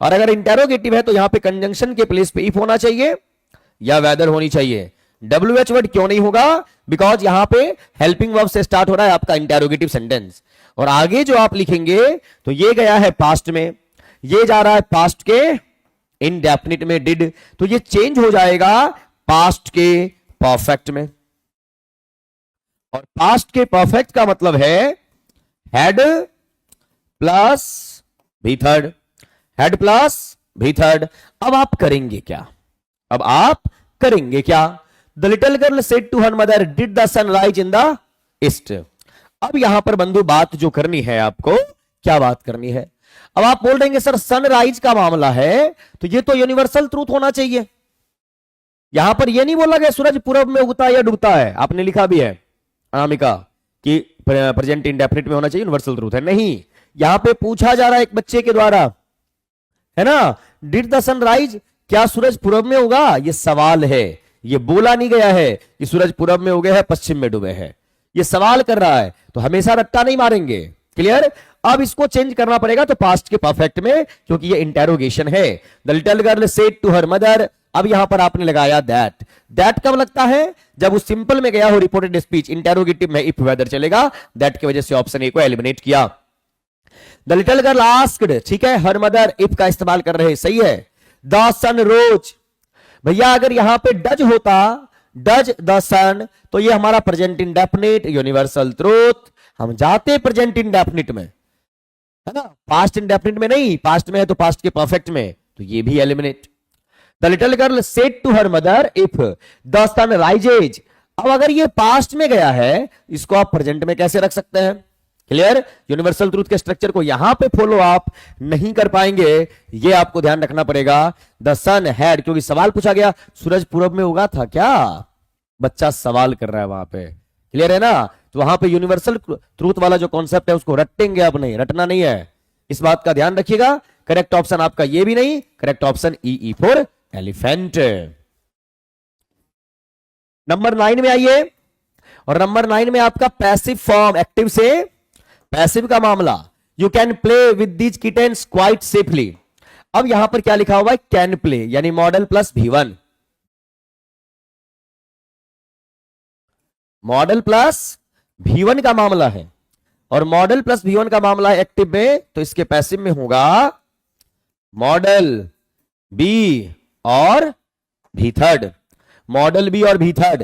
और अगर इंटेरोगेटिव है तो यहां पे कंजंक्शन के प्लेस पे इफ होना चाहिए या वेदर होनी चाहिए। WH वर्ड क्यों नहीं होगा? बिकॉज यहां पे हेल्पिंग वर्ब से स्टार्ट हो रहा है आपका इंटेरोगेटिव सेंटेंस, और आगे जो आप लिखेंगे तो ये गया है पास्ट में, ये जा रहा है पास्ट के इंडेफिनिट में डिड, तो ये चेंज हो जाएगा पास्ट के परफेक्ट में। और पास्ट के परफेक्ट का मतलब है had plus V third, had plus V third. अब आप करेंगे क्या? अब आप करेंगे क्या? The little girl said to her mother, did the sun rise in the east. अब यहां पर बंधु बात जो करनी है आपको, क्या बात करनी है? अब आप बोल देंगे सर सनराइज का मामला है तो ये तो यूनिवर्सल ट्रूथ होना चाहिए, यहां पर ये नहीं बोला गया सूरज पूरब में उगता है या डूबता है, आपने लिखा भी है अनामिका कि प्रेजेंट इंडेफिनिट में होना चाहिए, यूनिवर्सल ट्रूथ है। नहीं, यहां पे पूछा जा रहा है एक बच्चे के द्वारा, है ना, डिड द सनराइज, क्या सूरज पूरब में उगा? ये सवाल है, ये बोला नहीं गया है कि सूरज पूरब में उगे है पश्चिम में डूबे है, ये सवाल कर रहा है, तो हमेशा रट्टा नहीं मारेंगे। क्लियर? अब इसको चेंज करना पड़ेगा तो पास्ट के परफेक्ट में, क्योंकि ये इंटेरोगेशन है। The little girl said to her mother, अब यहां पर आपने लगाया दैट। दैट कब लगता है? जब उस सिंपल में गया हो रिपोर्टेड स्पीच, इंटेरोगेटिव में इफ वेदर चलेगा, दैट की वजह से ऑप्शन ए को एलिमिनेट किया। द लिटिल गर्ल आस्क्ड, ठीक है, हर मदर इफ का इस्तेमाल कर रहे, सही है। द सन रोज, भैया अगर यहां पे डज होता, डज द सन, तो ये हमारा प्रेजेंट इंडेफिनिट यूनिवर्सल ट्रूथ, हम जाते प्रेजेंट इंडेफिनिट में, है ना, पास्ट इंडेफिनिट में नहीं, पास्ट में है तो पास्ट के परफेक्ट में, तो ये भी eliminate. The little girl said to her mother if the sun rises, अब अगर ये पास्ट में गया है, इसको आप प्रेजेंट में कैसे रख सकते हैं? क्लियर? यूनिवर्सल ट्रूथ के स्ट्रक्चर को यहां पे फॉलो आप नहीं कर पाएंगे, ये आपको ध्यान रखना पड़ेगा। द सन हैड, क्योंकि सवाल पूछा गया सूरज पूरब में उगा था क्या, बच्चा सवाल कर रहा है वहां पे, क्लियर है ना, तो वहां पे यूनिवर्सल ट्रूथ वाला जो कॉन्सेप्ट है उसको रटेंगे आप, नहीं रटना नहीं है, इस बात का ध्यान रखिएगा। करेक्ट ऑप्शन आपका ये भी नहीं, correct option E for elephant. Number 9 में आइए, और नंबर 9 में आपका पैसिव फॉर्म, एक्टिव से पैसिव का मामला। You can play with these kittens quite safely. अब यहां पर क्या लिखा हुआ है? कैन प्ले, यानी modal plus V1, modal plus V1 का मामला है, और मॉडल प्लस V1 का मामला है एक्टिव में, तो इसके पैसिव में होगा मॉडल बी और भी थर्ड, मॉडल बी और भी थर्ड।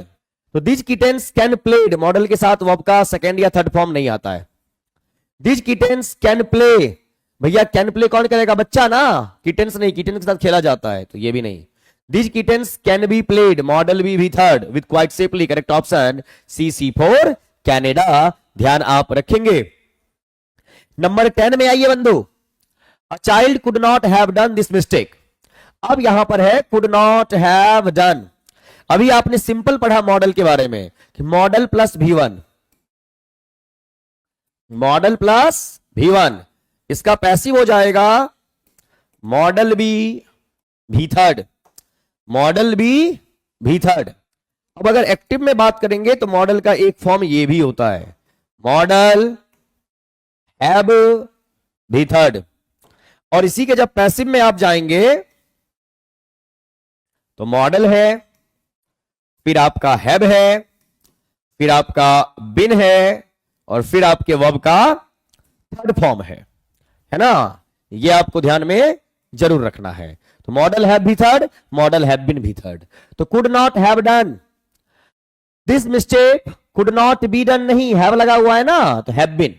तो these kittens can played, model के साथ वर्ब का सेकेंड या थर्ड फॉर्म नहीं आता है। दिज किटेन्स कैन प्ले, भैया कैन प्ले कौन करेगा? बच्चा ना, किटेन्स नहीं, किटेन्स के साथ खेला जाता है, तो ये भी नहीं। These kittens can be played, modal be भी third with quite safely, correct option C for Canada, ध्यान आप रखेंगे। नंबर 10 में आइए बंधु, a child could not have done this mistake. अब यहां पर है कुड नॉट हैव डन। अभी आपने सिंपल पढ़ा मॉडल के बारे में कि model plus V1, modal plus V1, इसका पैसिव हो जाएगा मॉडल बी भी थर्ड, मॉडल बी भी थर्ड। अब अगर एक्टिव में बात करेंगे तो मॉडल का एक फॉर्म ये भी होता है, मॉडल हैव भी थर्ड। और इसी के जब पैसिव में आप जाएंगे तो मॉडल है, फिर आपका हैव है, फिर आपका बिन है, और फिर आपके वर्ब का थर्ड फॉर्म है ना। ये आपको ध्यान में जरूर रखना है। तो modal have V third, modal have been V third. तो could not have done this mistake, could not be done नहीं, हैव लगा हुआ है ना, तो have been.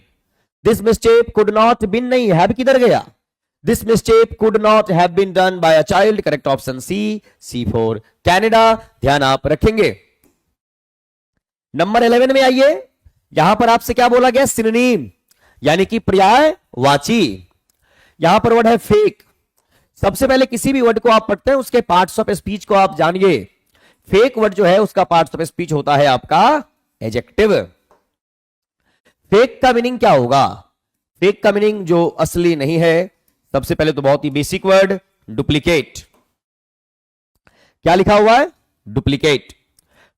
This mistake could not been नहीं, हैव किधर गया, this mistake could not have been done by a child, correct option C for Canada, ध्यान आप रखेंगे। नंबर 11 में आइए, यहां पर आपसे क्या बोला गया, सिनोनिम यानी कि पर्यायवाची। यहां पर वर्ड है फेक। सबसे पहले किसी भी वर्ड को आप पढ़ते हैं उसके पार्ट्स ऑफ स्पीच को आप जानिए। फेक वर्ड जो है उसका पार्ट्स ऑफ स्पीच होता है आपका एडजेक्टिव। फेक का मीनिंग क्या होगा, फेक का मीनिंग जो असली नहीं है, सबसे पहले तो बहुत ही बेसिक वर्ड डुप्लीकेट। क्या लिखा हुआ है, डुप्लीकेट।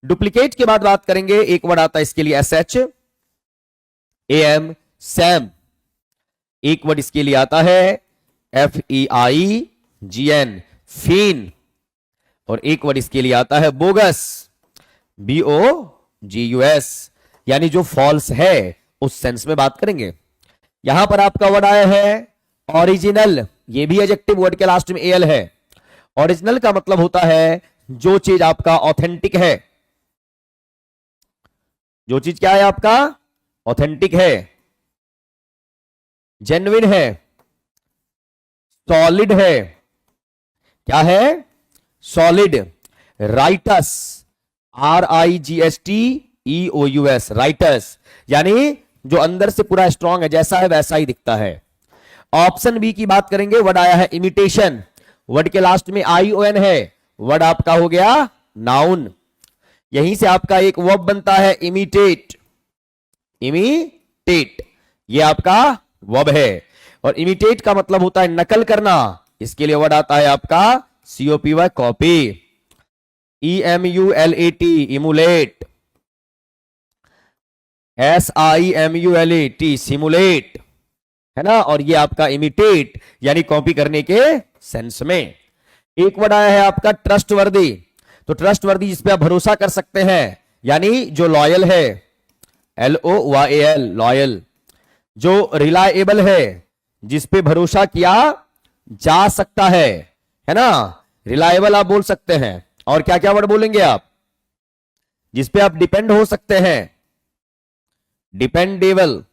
डुप्लीकेट के बाद बात करेंगे, एक वर्ड आता है इसके लिए SH AM सैम। एक वर्ड इसके लिए आता है FEIGN फीन। और एक वर्ड इसके लिए आता है बोगस, BOGUS, यानी जो फॉल्स है, उस सेंस में बात करेंगे। यहां पर आपका वर्ड आया है ओरिजिनल, ये भी एडजेक्टिव, वर्ड के लास्ट में AL है। ओरिजिनल का मतलब होता है जो चीज आपका ऑथेंटिक है, जो चीज क्या है आपका ऑथेंटिक है, जेन्युइन है, सॉलिड है। क्या है, सॉलिड। राइटस, RIGSTEOUS, राइटस, यानी जो अंदर से पूरा स्ट्रांग है, जैसा है वैसा ही दिखता है। ऑप्शन बी की बात करेंगे, वर्ड आया है इमिटेशन, वर्ड के लास्ट में ION है, वर्ड आपका हो गया नाउन। यहीं से आपका एक वर्ब बनता है इमिटेट, इमिटेट, ये आपका वर्ब है। और इमिटेट का मतलब होता है नकल करना, इसके लिए वर्ड आता है आपका COPY, copy, EMULAT, emulate, SIMULAT, simulate, है ना। और ये आपका इमिटेट यानी कॉपी करने के सेंस में। एक वर्ड आया है आपका ट्रस्टवर्दी, तो ट्रस्टवर्दी जिसपे आप भरोसा कर सकते हैं, यानी जो लॉयल है, LOYAL, लॉयल। जो रिलायबल है, जिसपे भरोसा किया जा सकता है ना, रिलायबल आप बोल सकते हैं। और क्या क्या वर्ड बोलेंगे आप, जिसपे आप डिपेंड हो सकते हैं, dependable,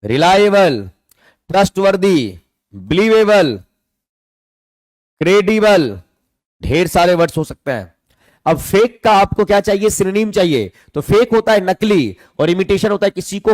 reliable, trustworthy, believable, credible, ढेर सारे वर्ड्स हो सकते हैं। अब फेक का आपको क्या चाहिए, सिनोनिम चाहिए। तो फेक होता है नकली, और इमिटेशन होता है किसी को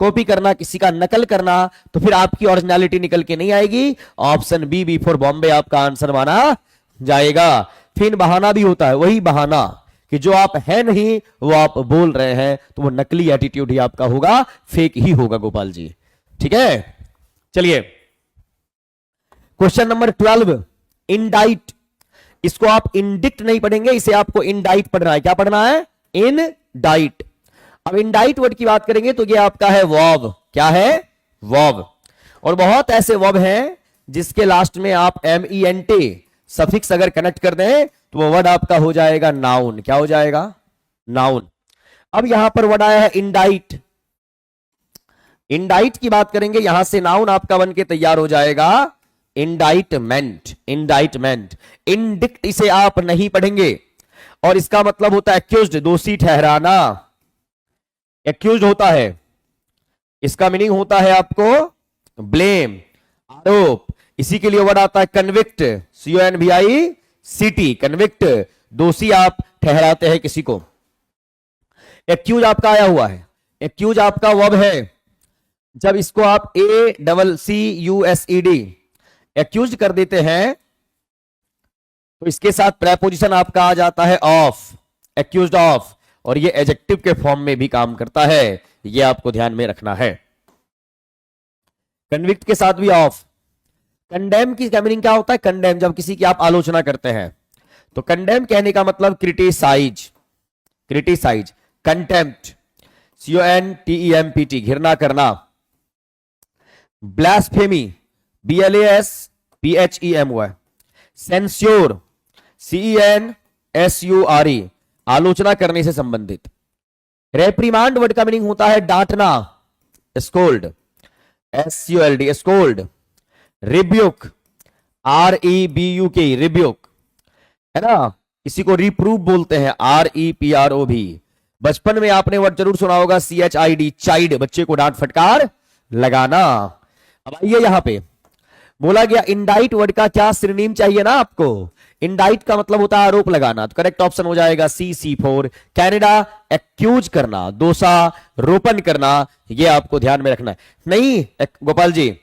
कॉपी करना, किसी का नकल करना। तो फिर आपकी ओरिजिनलिटी निकल के नहीं आएगी। ऑप्शन बी फॉर बॉम्बे आपका आंसर माना जाएगा। फिर बहाना भी होता है, वही बहाना कि जो आप है नहीं वो आप बोल रहे हैं, तो वो नकली एटीट्यूड ही आपका होगा, फेक ही होगा गोपाल जी। ठीक है, चलिए क्वेश्चन नंबर 12, इंडाइट। इसको आप इंडिक्ट नहीं पढ़ेंगे, इसे आपको इंडाइट पढ़ना है। क्या पढ़ना है, इंडाइट। अब इंडाइट वर्ड की बात करेंगे तो ये आपका है वर्ब। क्या है, वर्ब। और बहुत ऐसे वर्ब हैं जिसके लास्ट में आप MENT सफिक्स अगर कनेक्ट कर दें तो वो वर्ड आपका हो जाएगा नाउन। क्या हो जाएगा, नाउन। अब यहां पर वर्ड आया है इंडाइट। इंडाइट की बात करेंगे, यहां से नाउन आपका बन के तैयार हो जाएगा इंडाइटमेंट, इंडाइटमेंट। इंडिक्ट इसे आप नहीं पढ़ेंगे, और इसका मतलब होता है एक्यूज्ड, दोषी ठहराना। एक्यूज्ड होता है, इसका मीनिंग होता है आपको ब्लेम, आरोप। इसी के लिए वर्ड आता है कन्विक्ट, CONVICT, कन्विक्ट, दोषी आप ठहराते हैं किसी को। एक्यूज आपका आया हुआ है, एक्यूज आपका वर्ब है। जब इसको आप ACCUSED एक्यूज कर देते हैं तो इसके साथ प्रेपोजिशन आपका आ जाता है ऑफ, एक्यूज्ड ऑफ, और ये एडजेक्टिव के फॉर्म में भी काम करता है। ये आपको ध्यान में रखना है। कन्विक्ट के साथ भी ऑफ। कंडेम की मीनिंग क्या होता है? कंडेम, जब किसी की आप आलोचना करते हैं तो कंडेम कहने का मतलब क्रिटिसाइज, क्रिटिसाइज। कंटेम्प्ट, CONTEMPT, घृणा करना। ब्लास्फेमी, BLASPHEMY, सेंस्योर, CENSURE, आलोचना करने से संबंधित। रेप्रीमांड वर्ड का मीनिंग होता है डांटना, scold, SCOLD, scold. Rebuke, REBUK, rebuke, है ना। किसी को रिप्रूव बोलते हैं, REPRO भी। बचपन में आपने वर्ड जरूर सुना होगा, CHID, चाइड, बच्चे को डांट फटकार लगाना। अब आइए यहां पे बोला गया इंडाइट वर्ड का क्या सिनोनिम चाहिए ना आपको। इंडाइट का मतलब होता है आरोप लगाना, तो करेक्ट ऑप्शन हो जाएगा C4। कनाडा, एक्यूज करना, दोषारोपण करना, ये आपको ध्यान में रखना है। नहीं गोपाल जी,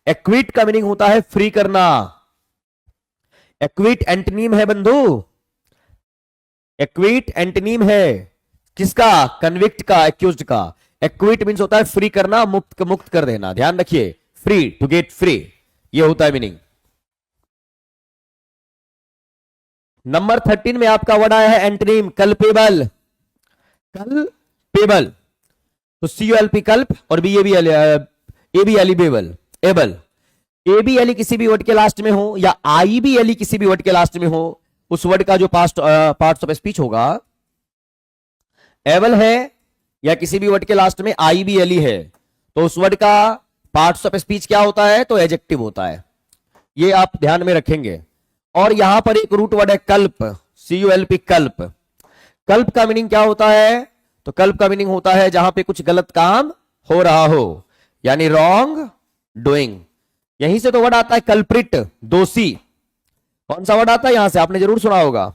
एक्विट का मीनिंग होता है फ्री करना। एक्विट एंटनीम है बंधु, एक्विट एंटनीम है किसका? कन्विक्ट का, एक्यूज्ड का। एक्विट मीन्स होता है फ्री करना, मुक्त कर देना। ध्यान रखिए, फ्री, टू गेट फ्री, ये होता है मीनिंग। नंबर 13 में आपका वर्ड आया है एंटनीम, कल्पेबल। कल्पेबल, तो CULP कल्प और ABLE बेबल, एबल। ABLE किसी भी वर्ड के लास्ट में हो या IBLE किसी भी वर्ड के लास्ट में हो, उस वर्ड का जो पार्ट्स ऑफ स्पीच होगा, एबल है या किसी भी वर्ड के लास्ट में IBLE है, तो उस वर्ड का पार्ट्स ऑफ स्पीच क्या होता है? तो एडजेक्टिव होता है। ये आप ध्यान में रखेंगे। और यहां पर एक रूट वर्ड है कल्प, CULP, कल्प। कल्प का मीनिंग क्या होता है? तो कल्प का मीनिंग होता है जहां पे कुछ गलत काम हो रहा हो, यानी रॉन्ग डूइंग। यहीं से तो वर्ड आता है कल्प्रिट, दोषी। कौन सा वर्ड आता है यहां से? आपने जरूर सुना होगा,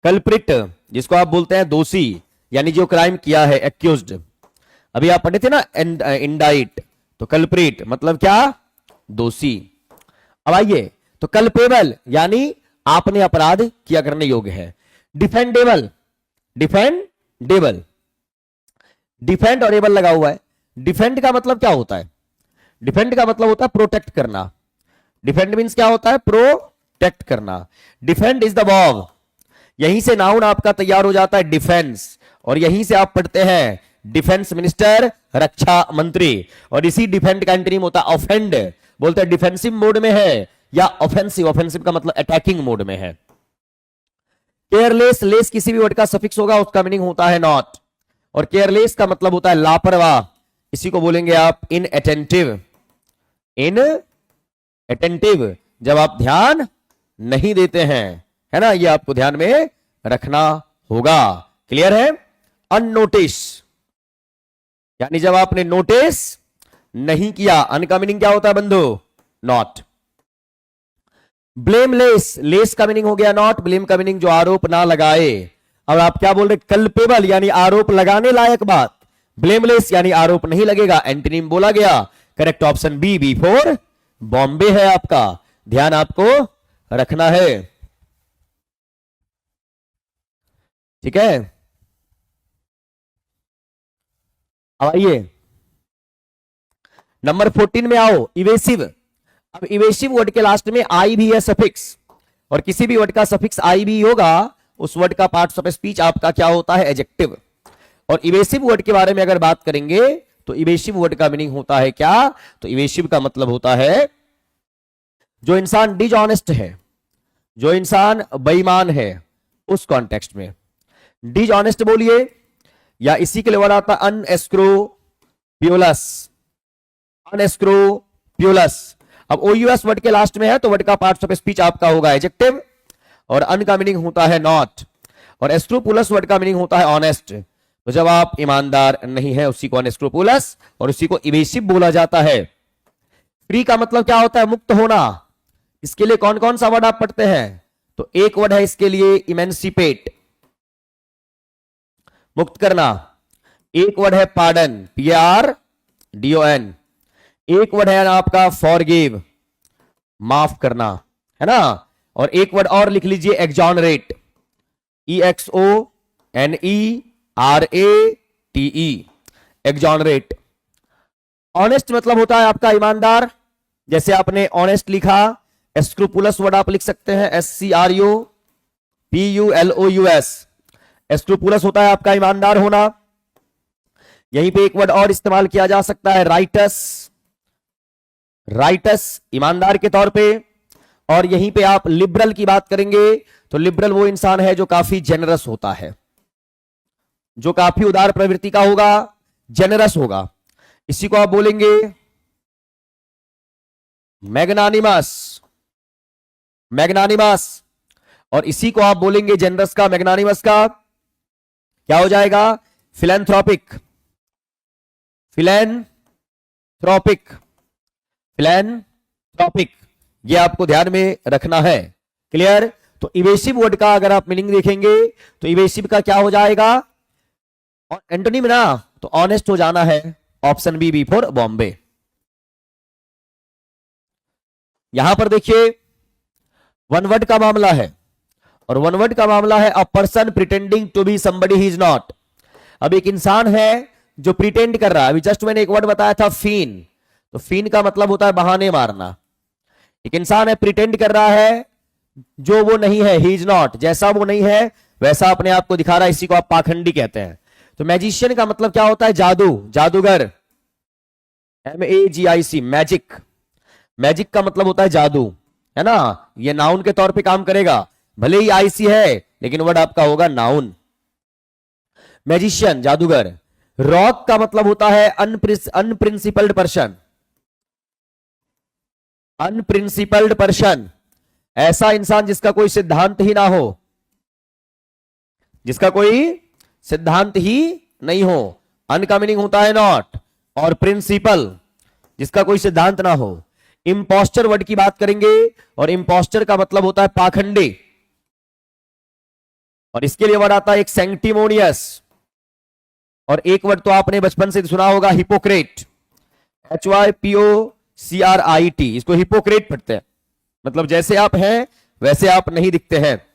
कल्प्रिट, जिसको आप बोलते हैं दोषी, यानी जो क्राइम किया है, एक्यूज्ड। अभी आप पढ़े थे ना इंडाइट, तो कल्प्रिट मतलब क्या? दोषी। अब आइए, तो कल्पेबल यानी आपने अपराध किया करने योग्य है। डिफेंडेबल, डिफेंडेबल, डिफेंड और एबल लगा हुआ है। डिफेंड का मतलब क्या होता है? डिफेंड का मतलब होता है प्रोटेक्ट करना। डिफेंड मींस क्या होता है? प्रोटेक्ट करना। डिफेंड इज द वॉव, यहीं से नाउन आपका तैयार हो जाता है डिफेंस, और यहीं से आप पढ़ते हैं डिफेंस मिनिस्टर, रक्षा मंत्री। और इसी डिफेंड का एंटोनिम होता है ऑफेंड, बोलते हैं डिफेंसिव मोड में है या ऑफेंसिव। ऑफेंसिव का मतलब अटैकिंग मोड में है। केयरलेस, लेस किसी भी वर्ड का सफिक्स होगा, उसका मीनिंग होता है नॉट। और केयरलेस का मतलब होता है लापरवाह, इसी को बोलेंगे आप इनअटेंटिव। इनअटेंटिव, जब आप ध्यान नहीं देते हैं, है ना, ये आपको ध्यान में रखना होगा। क्लियर है? अननोटिस, यानी जब आपने नोटिस नहीं किया। अन का मीनिंग क्या होता है बंधु? नॉट। ब्लेमलेस, लेस का मीनिंग हो गया नॉट, ब्लेम का मीनिंग जो आरोप ना लगाए। अब आप क्या बोल रहे? कल्पेबल यानी आरोप लगाने लायक बात, ब्लेमलेस यानी आरोप नहीं लगेगा। एंटोनिम बोला गया, correct option B for Bombay है आपका। ध्यान आपको रखना है, ठीक है। अब आइए नंबर 14 में आओ, इवेसिव। अब इवेसिव वर्ड के लास्ट में आई भी है सफिक्स, और किसी भी वर्ड का सफिक्स आई भी होगा, उस वर्ड का पार्ट्स ऑफ स्पीच आपका क्या होता है? एडजेक्टिव। और इवेसिव वर्ड के बारे में अगर बात करेंगे तो इवेसिव वर्ड का मीनिंग होता है क्या? तो इवेसिव का मतलब होता है जो इंसान डिसऑनेस्ट है, जो इंसान बेईमान है, उस कॉन्टेक्स्ट में डिसऑनेस्ट बोलिए, या इसी के लिए वर्ड आता है अनएस्क्रूप्यूलस, अनएस्क्रूप्यूलस। अब OUS वर्ड के लास्ट में है तो वर्ड का पार्ट्स ऑफ स्पीच आपका होगा एडजेक्टिव, और अन का मीनिंग होता है नॉट, और एस्क्रूपुलस वर्ड का मीनिंग होता है ऑनेस्ट। तो जब आप ईमानदार नहीं है, उसी को अनएस्क्रूपुलस और उसी को इवेसिव बोला जाता है। फ्री का मतलब क्या होता है? मुक्त होना। इसके लिए कौन कौन सा वर्ड आप पढ़ते हैं? तो एक वर्ड है इसके लिए इमेंसिपेट, मुक्त करना। एक वर्ड है पार्डन, PARDON। एक वर्ड है आपका फॉरगिव, माफ करना, है ना। और एक वर्ड और लिख लीजिए एक्सोनरेट, EXONERATE, एक्सोनरेट। ऑनेस्ट मतलब होता है आपका ईमानदार, जैसे आपने ऑनेस्ट लिखा, स्क्रूपुलस वर्ड आप लिख सकते हैं, SCRUPULOUS। स्क्रूपुलस होता है आपका ईमानदार होना। यहीं पे एक वर्ड और इस्तेमाल किया जा सकता है, राइटस। राइटस ईमानदार के तौर पे। और यहीं पे आप लिबरल की बात करेंगे तो लिबरल वो इंसान है जो काफी जेनरस होता है, जो काफी उदार प्रवृत्ति का होगा, जेनरस होगा। इसी को आप बोलेंगे मैग्नानिमस। मैग्नानिमस। और इसी को आप बोलेंगे जेनरस का, मैग्नानिमस का क्या हो जाएगा? फिलैंथ्रोपिक। फिलैंथ्रोपिक। फिलैंथ्रोपिक, ये आपको ध्यान में रखना है। क्लियर? तो इवेसिव वर्ड का अगर आप मीनिंग देखेंगे तो इवेसिव का क्या हो जाएगा? और एंटोनिम ना, तो ऑनेस्ट हो जाना है। Option B for Bombay. यहां पर देखिए वन वर्ड का मामला है, और वन वर्ड का मामला है a person pretending to be somebody he is not. अब एक इंसान है जो प्रिटेंड कर रहा है। अभी जस्ट मैंने एक वर्ड बताया था, फीन। तो फीन का मतलब होता है बहाने मारना। एक इंसान है, प्रिटेंड कर रहा है जो वो नहीं है, ही इज नॉट, जैसा वो नहीं है वैसा अपने आप को दिखा रहा है। इसी को आप पाखंडी कहते हैं। तो मैजिशियन का मतलब क्या होता है? जादू, जादूगर। MAGIC, magic. मैजिक का मतलब होता है जादू, है ना? ये नाउन के तौर पे काम करेगा, भले ही आईसी है लेकिन वर्ड आपका होगा नाउन। मैजिशियन, जादूगर। रॉक का मतलब होता है अनप्रिंसिपल्ड पर्सन। अनप्रिंसिपल्ड पर्सन, ऐसा इंसान जिसका कोई सिद्धांत ही ना हो, जिसका कोई सिद्धांत ही नहीं हो। अन का मीनिंग होता है नॉट, और प्रिंसिपल जिसका कोई सिद्धांत ना हो। इंपोस्टर वर्ड की बात करेंगे, और इंपोस्टर का मतलब होता है पाखंडी। और इसके लिए वर्ड आता है एक सैंक्टिमोनियस। और एक वर्ड तो आपने बचपन से सुना होगा, हिपोक्रेट। HYPOCRIT, इसको हिपोक्रेट पढ़ते हैं। मतलब जैसे आप हैं वैसे आप नहीं दिखते हैं।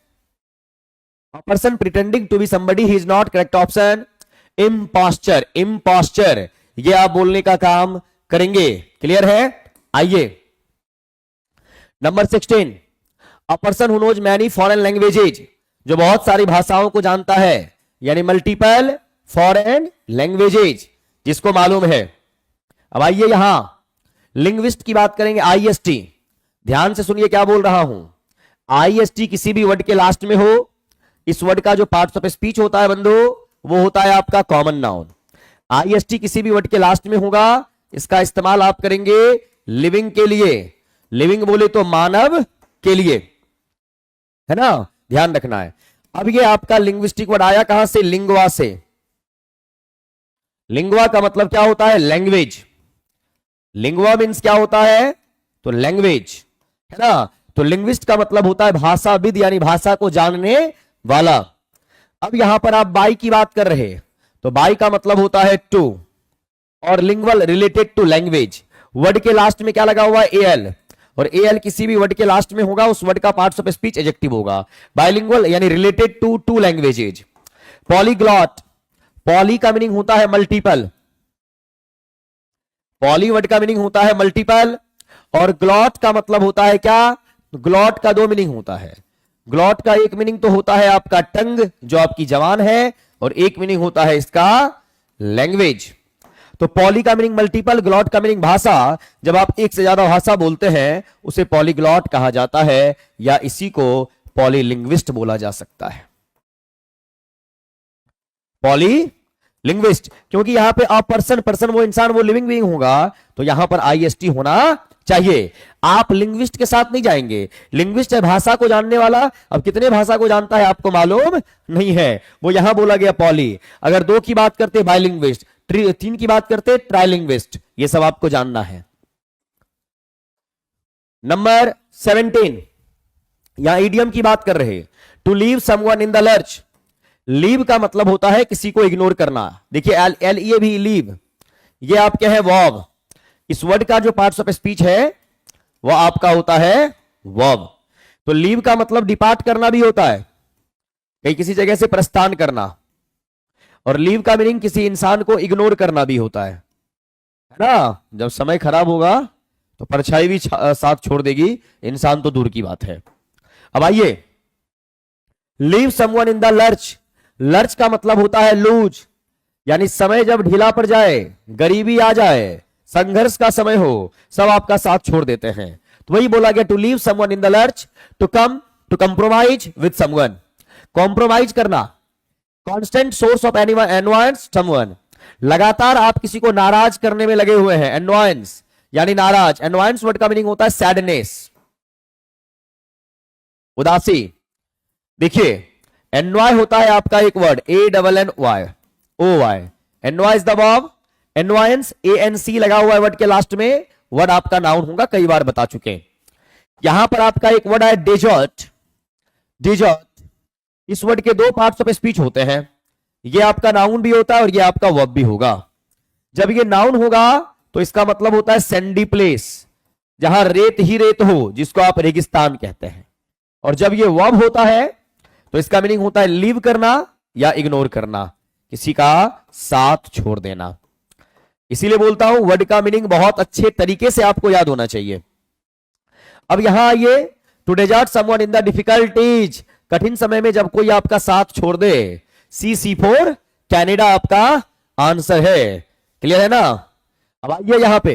A person pretending to be somebody he is not, correct option imposture। imposture, ये आप बोलने का काम करेंगे। क्लियर है? आइए number 16, A person who knows many foreign languages, जो बहुत सारी भाषाओं को जानता है, यानी मल्टीपल फॉरेन लैंग्वेजेज, जिसको मालूम है। अब आइए यहां लिंग्विस्ट की बात करेंगे, IST। ध्यान से सुनिए क्या बोल रहा हूं। IST किसी भी वर्ड के लास्ट में हो, इस वर्ड का जो पार्ट्स ऑफ स्पीच होता है बंधु, वो होता है आपका कॉमन नाउन। IST किसी भी वर्ड के लास्ट में होगा, इसका इस्तेमाल आप करेंगे लिविंग के लिए। लिविंग बोले तो मानव के लिए, है ना? ध्यान रखना है। अब ये आपका लिंग्विस्टिक वर्ड आया कहां से? लिंगवा से। लिंगवा का मतलब क्या होता है? लैंग्वेज। लिंगवा मीन्स क्या होता है? तो लैंग्वेज, है ना? तो लिंग्विस्ट का मतलब होता है भाषाविद, यानी भाषा को जानने वाला। अब यहां पर आप बाई की बात कर रहे, तो बाई का मतलब होता है टू, और lingual related to language. Word के लास्ट में क्या लगा हुआ है? AL, और AL किसी भी वर्ड के लास्ट में होगा, उस वर्ड का पार्ट्स ऑफ स्पीच एडजेक्टिव होगा। बाइलिंगुअल यानी related to two languages. Polyglot, poly का मीनिंग होता है मल्टीपल। पॉली वर्ड का मीनिंग होता है मल्टीपल, और ग्लॉट का मतलब होता है क्या? ग्लॉट का दो मीनिंग होता है। ग्लॉट का एक मीनिंग तो होता है आपका टंग, जो आपकी जबान है, और एक मीनिंग होता है इसका लैंग्वेज। तो पॉली का मीनिंग मल्टीपल, ग्लॉट का मीनिंग भाषा। जब आप एक से ज्यादा भाषा बोलते हैं उसे पॉलीग्लॉट कहा जाता है, या इसी को पॉलीलिंग्विस्ट बोला जा सकता है। पॉलीलिंग्विस्ट, क्योंकि यहां पे अ पर्सन, पर्सन वो इंसान, वो लिविंग बीइंग होगा, तो यहां पर IST होना चाहिए। आप लिंग्विस्ट के साथ नहीं जाएंगे। लिंग्विस्ट है भाषा को जानने वाला। अब कितने भाषा को जानता है आपको मालूम नहीं है, वो यहां बोला गया पॉली। अगर दो की बात करते बाइलिंग्विस्ट, तीन की बात करते ट्राइलिंग्विस्ट, ये सब आपको जानना है। नंबर 17, यहां इडियम की बात कर रहे, to leave someone in the lurch. Leave का मतलब होता है किसी को इग्नोर करना। देखिए LEA भी लीव, ये आपके है वर्ब। इस वर्ड का जो पार्ट्स ऑफ स्पीच है वो आपका होता है वर्ब। तो लीव का मतलब डिपार्ट करना भी होता है, कहीं किसी जगह से प्रस्थान करना। और लीव का मीनिंग किसी इंसान को इग्नोर करना भी होता है ना? जब समय खराब होगा तो परछाई भी साथ छोड़ देगी, इंसान तो दूर की बात है। अब आइए, leave someone in the lurch. Lurch का मतलब होता है लूज, यानी समय जब ढीला पड़ जाए, गरीबी आ जाए, संघर्ष का समय हो, सब आपका साथ छोड़ देते हैं। तो वही बोला गया, to leave someone in the lurch, to come to compromise with someone. Compromise करना, constant source of annoyance someone. लगातार आप किसी को नाराज करने में लगे हुए हैं, एनवायंस यानी नाराज। एनवायंस वर्ड का मीनिंग होता है सैडनेस, उदासी। देखिए, एनवाय होता है आपका एक word, ANNY, annoy is the verb, annoyance ANC लगा हुआ है वर्ड के लास्ट में, वर्ड आपका नाउन होगा, कई बार बता चुके हैं। यहां पर आपका एक वर्ड है डेजर्ट। डेजर्ट, इस वर्ड के दो पार्ट्स ऑफ स्पीच होते हैं, ये आपका नाउन भी होता है और ये आपका वर्ब भी होगा। जब ये नाउन होगा तो इसका मतलब होता है सैंडी प्लेस, जहां रेत ही रेत हो, जिसको आप रेगिस्तान कहते हैं। और जब ये वर्ब होता है तो इसका मीनिंग होता है लीव करना या इग्नोर करना, किसी का साथ छोड़ देना। इसीलिए बोलता हूं वर्ड का मीनिंग बहुत अच्छे तरीके से आपको याद होना चाहिए। अब यहां आइए, to desert someone in the difficulties, कठिन समय में जब कोई आपका साथ छोड़ दे। C4 कैनेडा आपका आंसर है। क्लियर है ना? अब आइए यहां पे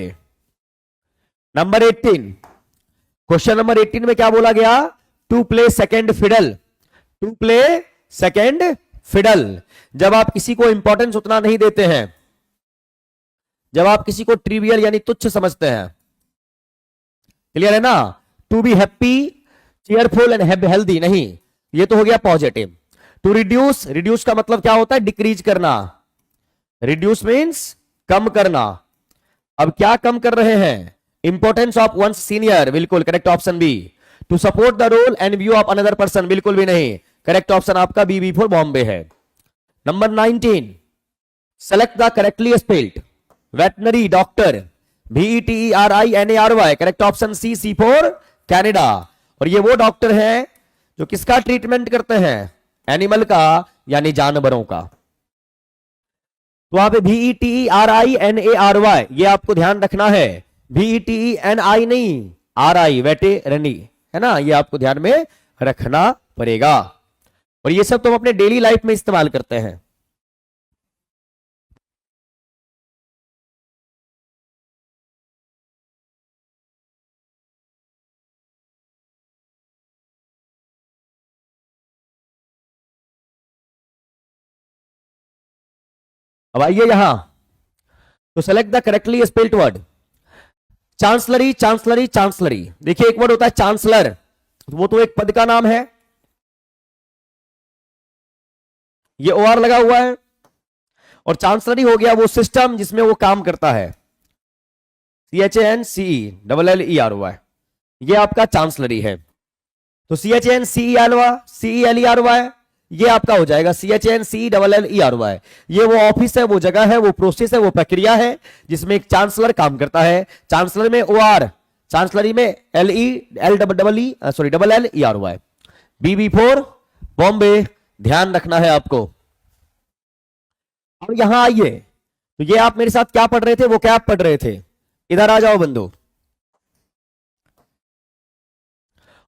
नंबर 18, क्वेश्चन नंबर 18 में क्या बोला गया? To play second fiddle. To play second fiddle, जब आप किसी को इंपॉर्टेंस उतना नहीं देते हैं, जब आप किसी को ट्रिवियल यानी तुच्छ समझते हैं। क्लियर है ना? To be happy, cheerful and healthy नहीं, ये तो हो गया पॉजिटिव। टू रिड्यूस, रिड्यूस का मतलब क्या होता है? डिक्रीज करना। रिड्यूस मीन्स कम करना। अब क्या कम कर रहे हैं? इंपॉर्टेंस ऑफ वन सीनियर, बिल्कुल correct option B. To support the role and view of another person, बिल्कुल भी नहीं, करेक्ट ऑप्शन आपका बी फॉर बॉम्बे है। Number 19, select the correctly spelled veterinary doctor, VETERINARY, correct option C for Canada. और ये वो डॉक्टर हैं जो किसका ट्रीटमेंट करते हैं? एनिमल का, यानी जानवरों का। तो वहां पे VETERINARY, ये आपको ध्यान रखना है, VETENI नहीं, RI, वेटेरनी, है ना? ये आपको ध्यान में रखना पड़ेगा। और ये सब तुम अपने डेली लाइफ में इस्तेमाल करते हैं। अब आइए यहां, तो select the correctly spelled word. Chancellery, chancellery, chancellery. देखिए, एक वर्ड होता है चांसलर, वो तो एक पद का नाम है, ये OR लगा हुआ है। और चांसलरी हो गया वो सिस्टम जिसमें वो काम करता है, CHANCELLERY, ये आपका चांसलरी है। तो CHANCELLERY, ये आपका हो जाएगा CHANCELLERY। ये वो ऑफिस है, वो जगह है, वो प्रोसेस है, वो प्रक्रिया है जिसमें एक चांसलर काम करता है। चांसलर में OR, चांसलरी में LELERY, BB फॉर बॉम्बे, ध्यान रखना है आपको। अब यहां आइए, तो ये आप मेरे साथ क्या पढ़ रहे थे? वो क्या पढ़ रहे थे? इधर आ जाओ बंधु।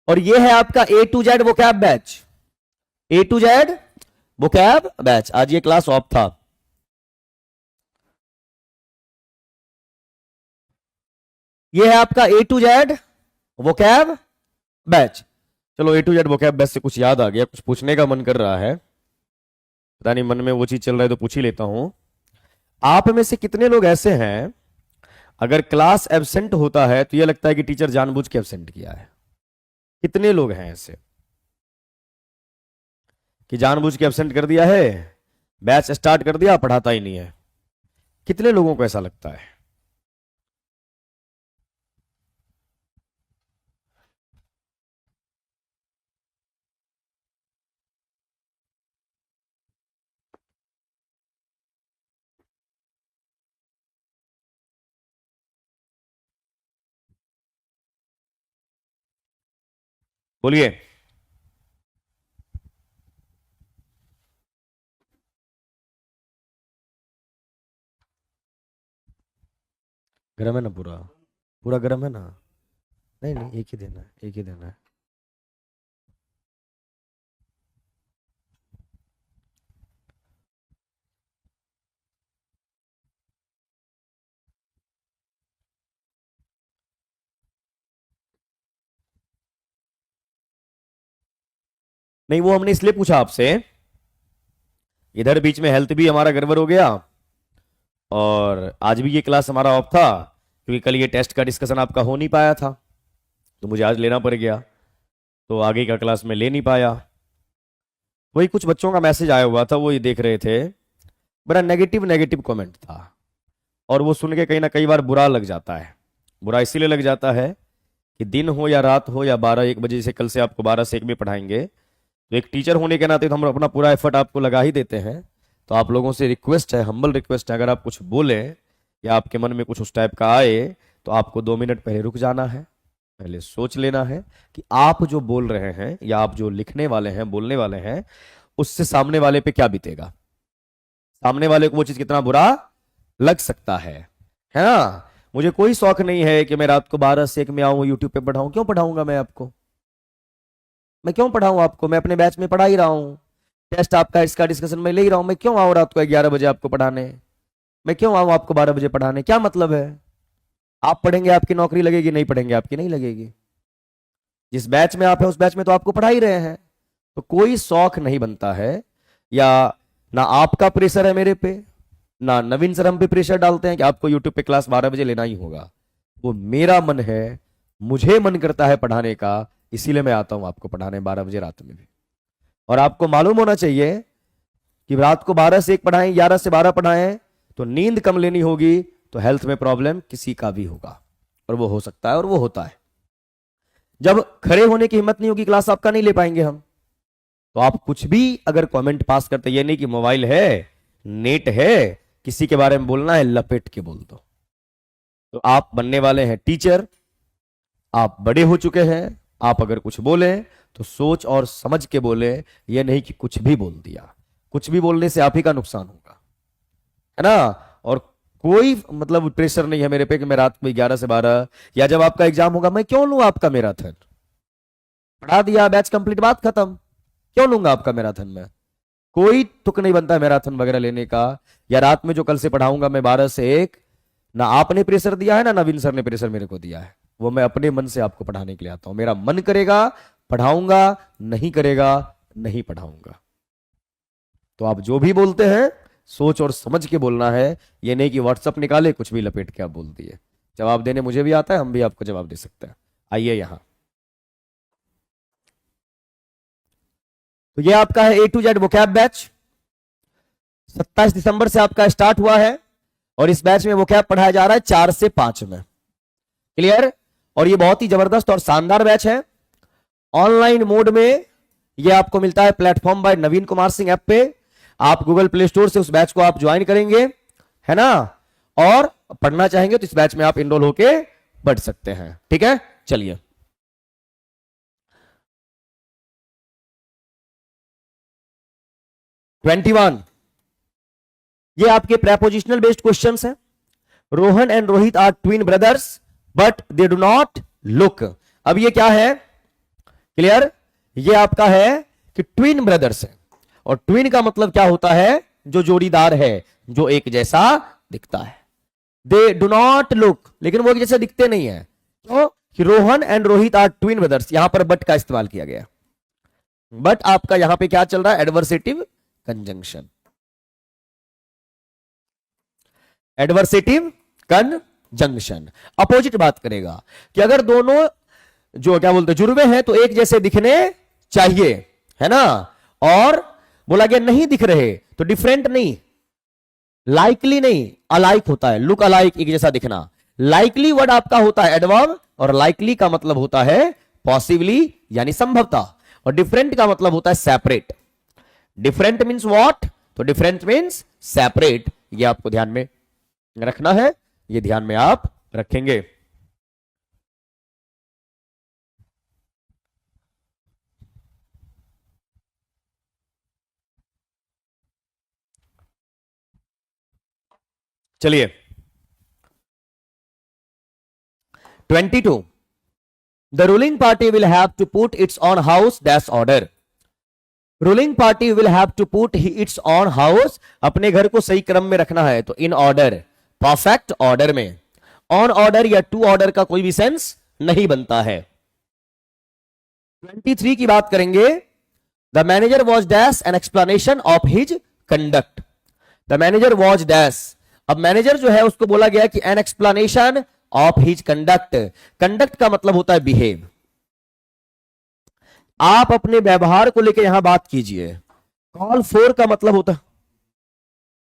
और ये है आपका A to Z vocab batch, A to Z vocab batch. आज ये क्लास ऑफ था। ये है आपका A to Z vocab batch. चलो, A to Z vocab batch से कुछ याद आ गया, कुछ पूछने का मन कर रहा है, पता नहीं मन में वो चीज चल रहा है तो पूछ ही लेता हूं। आप में से कितने लोग ऐसे हैं, अगर क्लास एब्सेंट होता है तो यह लगता है कि टीचर जानबूझ के एब्सेंट किया है? कितने लोग हैं ऐसे कि जानबूझ के एब्सेंट कर दिया है, बैच स्टार्ट कर दिया, पढ़ाता ही नहीं है? कितने लोगों को ऐसा लगता है? बोलिए। गर्म है ना पूरा? पूरा गर्म है ना? नहीं नहीं, एक ही देना है, एक ही देना है। नहीं, वो हमने इसलिए पूछा आपसे, इधर बीच में हेल्थ भी हमारा गड़बड़ हो गया, और आज भी ये क्लास हमारा ऑफ था क्योंकि कल ये टेस्ट का डिस्कशन आपका हो नहीं पाया था, तो मुझे आज लेना पड़ गया, तो आगे का क्लास में ले नहीं पाया। वही कुछ बच्चों का मैसेज आया हुआ था, वो ये देख रहे थे, बड़ा नेगेटिव नेगेटिव कमेंट था, और वो सुन के कहीं ना कई बार बुरा लग जाता है। बुरा इसीलिए लग जाता है कि दिन हो या रात हो या 12-1 बजे, से कल से आपको 12 से 1 में पढ़ाएंगे, तो एक टीचर होने के नाते तो हम अपना पूरा एफर्ट आपको लगा ही देते हैं। तो आप लोगों से रिक्वेस्ट है, हम्बल रिक्वेस्ट है, अगर आप कुछ बोले या आपके मन में कुछ उस टाइप का आए, तो आपको 2 मिनट पहले रुक जाना है, पहले सोच लेना है कि आप जो बोल रहे हैं या आप जो लिखने वाले हैं, बोलने वाले हैं, उससे सामने वाले पे क्या बीतेगा, सामने वाले को वो चीज कितना बुरा लग सकता है ना? मुझे कोई शौक नहीं है कि मैं रात को 12 से 1 में आऊं यूट्यूब पे पढ़ाऊं। क्यों पढ़ाऊंगा मैं आपको? मैं क्यों पढ़ाऊं आपको? मैं अपने बैच में पढ़ा ही रहा हूं, टेस्ट आपका इसका डिस्कशन में ले ही रहा हूं। मैं क्यों आऊं रात को 11 बजे आपको पढ़ाने? मैं क्यों आऊं आपको 12 बजे पढ़ाने? क्या मतलब है? आप पढ़ेंगे आपकी नौकरी लगेगी, नहीं पढ़ेंगे आपकी नहीं लगेगी। जिस बैच में आप है उस बैच में तो आपको पढ़ा ही रहे हैं, तो कोई शौक नहीं बनता है, या ना आपका प्रेशर है मेरे पे, ना नवीन सर हम पे प्रेशर डालते हैं कि आपको यूट्यूब पे क्लास 12 बजे लेना ही होगा। वो मेरा मन है, मुझे मन करता है पढ़ाने का, इसीलिए मैं आता हूं आपको पढ़ाने 12 बजे रात में भी। और आपको मालूम होना चाहिए कि रात को 12 से 1 पढ़ाएं, 11 से 12 पढ़ाएं, तो नींद कम लेनी होगी, तो हेल्थ में प्रॉब्लम किसी का भी होगा, और वो हो सकता है और वो होता है। जब खड़े होने की हिम्मत नहीं होगी, क्लास आपका नहीं ले पाएंगे हम, तो आप कुछ भी अगर कमेंट पास करते, ये नहीं कि मोबाइल है, नेट है, किसी के बारे में बोलना है, लपेट के बोल दो। तो आप बनने वाले हैं टीचर, आप बड़े हो चुके हैं, आप अगर कुछ बोले तो सोच और समझ के बोले, ये नहीं कि कुछ भी बोल दिया। कुछ भी बोलने से आप ही का नुकसान होगा, है ना? और कोई मतलब प्रेशर नहीं है मेरे पे कि मैं रात में 11 से 12, या जब आपका एग्जाम होगा मैं क्यों लूं आपका मैराथन? पढ़ा दिया, बैच कंप्लीट, बात खत्म। क्यों लूंगा आपका मैराथन में? कोई तुक नहीं बनता है मैराथन वगैरह लेने का। या रात में जो कल से पढ़ाऊंगा मैं 12 से 1, ना आपने प्रेशर दिया है ना नवीन सर ने प्रेशर मेरे को दिया है, वो मैं अपने मन से आपको पढ़ाने के लिए आता हूं। मेरा मन करेगा पढ़ाऊंगा, नहीं करेगा नहीं पढ़ाऊंगा। तो आप जो भी बोलते हैं सोच और समझ के बोलना है, ये नहीं कि व्हाट्सअप निकाले कुछ भी लपेट के आप बोल दिए। जवाब देने मुझे भी आता है, हम भी आपको जवाब दे सकते हैं। आइए यहां, तो ये आपका है A to Z vocab batch. 27 दिसंबर से आपका स्टार्ट हुआ है, और इस बैच में वोकैब पढ़ाया जा रहा है 4 से 5 में। क्लियर? और ये बहुत ही जबरदस्त और शानदार बैच है। ऑनलाइन मोड में ये आपको मिलता है प्लेटफॉर्म बाय नवीन कुमार सिंह ऐप पे। आप गूगल प्ले स्टोर से उस बैच को आप ज्वाइन करेंगे, है ना? और पढ़ना चाहेंगे तो इस बैच में आप इनरोल होके पढ़ सकते हैं। ठीक है, चलिए। ट्वेंटी वन, ये आपके प्रेपोजिशनल बेस्ड क्वेश्चंस हैं। Rohan and Rohit are twin brothers but they do not look. अब ये क्या है? क्लियर? ये आपका है कि ट्विन ब्रदर्स है, और ट्विन का मतलब क्या होता है? जो जोड़ीदार है, जो एक जैसा दिखता है। दे डू नॉट लुक, लेकिन वो एक जैसे दिखते नहीं है। तो कि Rohan and Rohit are twin brothers, यहां पर बट का इस्तेमाल किया गया। बट आपका यहां पे क्या चल रहा है? Adversative conjunction. Adversative conjunction opposite बात करेगा कि अगर दोनों जो क्या बोलते जुड़वे हैं तो एक जैसे दिखने चाहिए, है ना? और बोला गया नहीं दिख रहे तो डिफरेंट नहीं, लाइकली नहीं, अलाइक होता है। लुक अलाइक, एक जैसा दिखना। लाइकली वर्ड आपका होता है एडवर्ब, और लाइकली का मतलब होता है पॉसिबली यानी संभवतः, और डिफरेंट का मतलब होता है सेपरेट। Different means what? तो डिफरेंट मीन्स सेपरेट। ये आपको ध्यान में रखना है, ये ध्यान में आप रखेंगे। चलिए, 22, the ruling party will have to put its own house dash order. Ruling party will have to put its own house, अपने घर को सही क्रम में रखना है, तो इन ऑर्डर, परफेक्ट ऑर्डर में। ऑन ऑर्डर या टू ऑर्डर का कोई भी सेंस नहीं बनता है। 23 की बात करेंगे, the manager was dash an explanation of his conduct. The manager was dash, अब मैनेजर जो है उसको बोला गया कि an explanation of his conduct. Conduct का मतलब होता है बिहेव, आप अपने व्यवहार को लेकर यहां बात कीजिए। कॉल फॉर का मतलब होता है,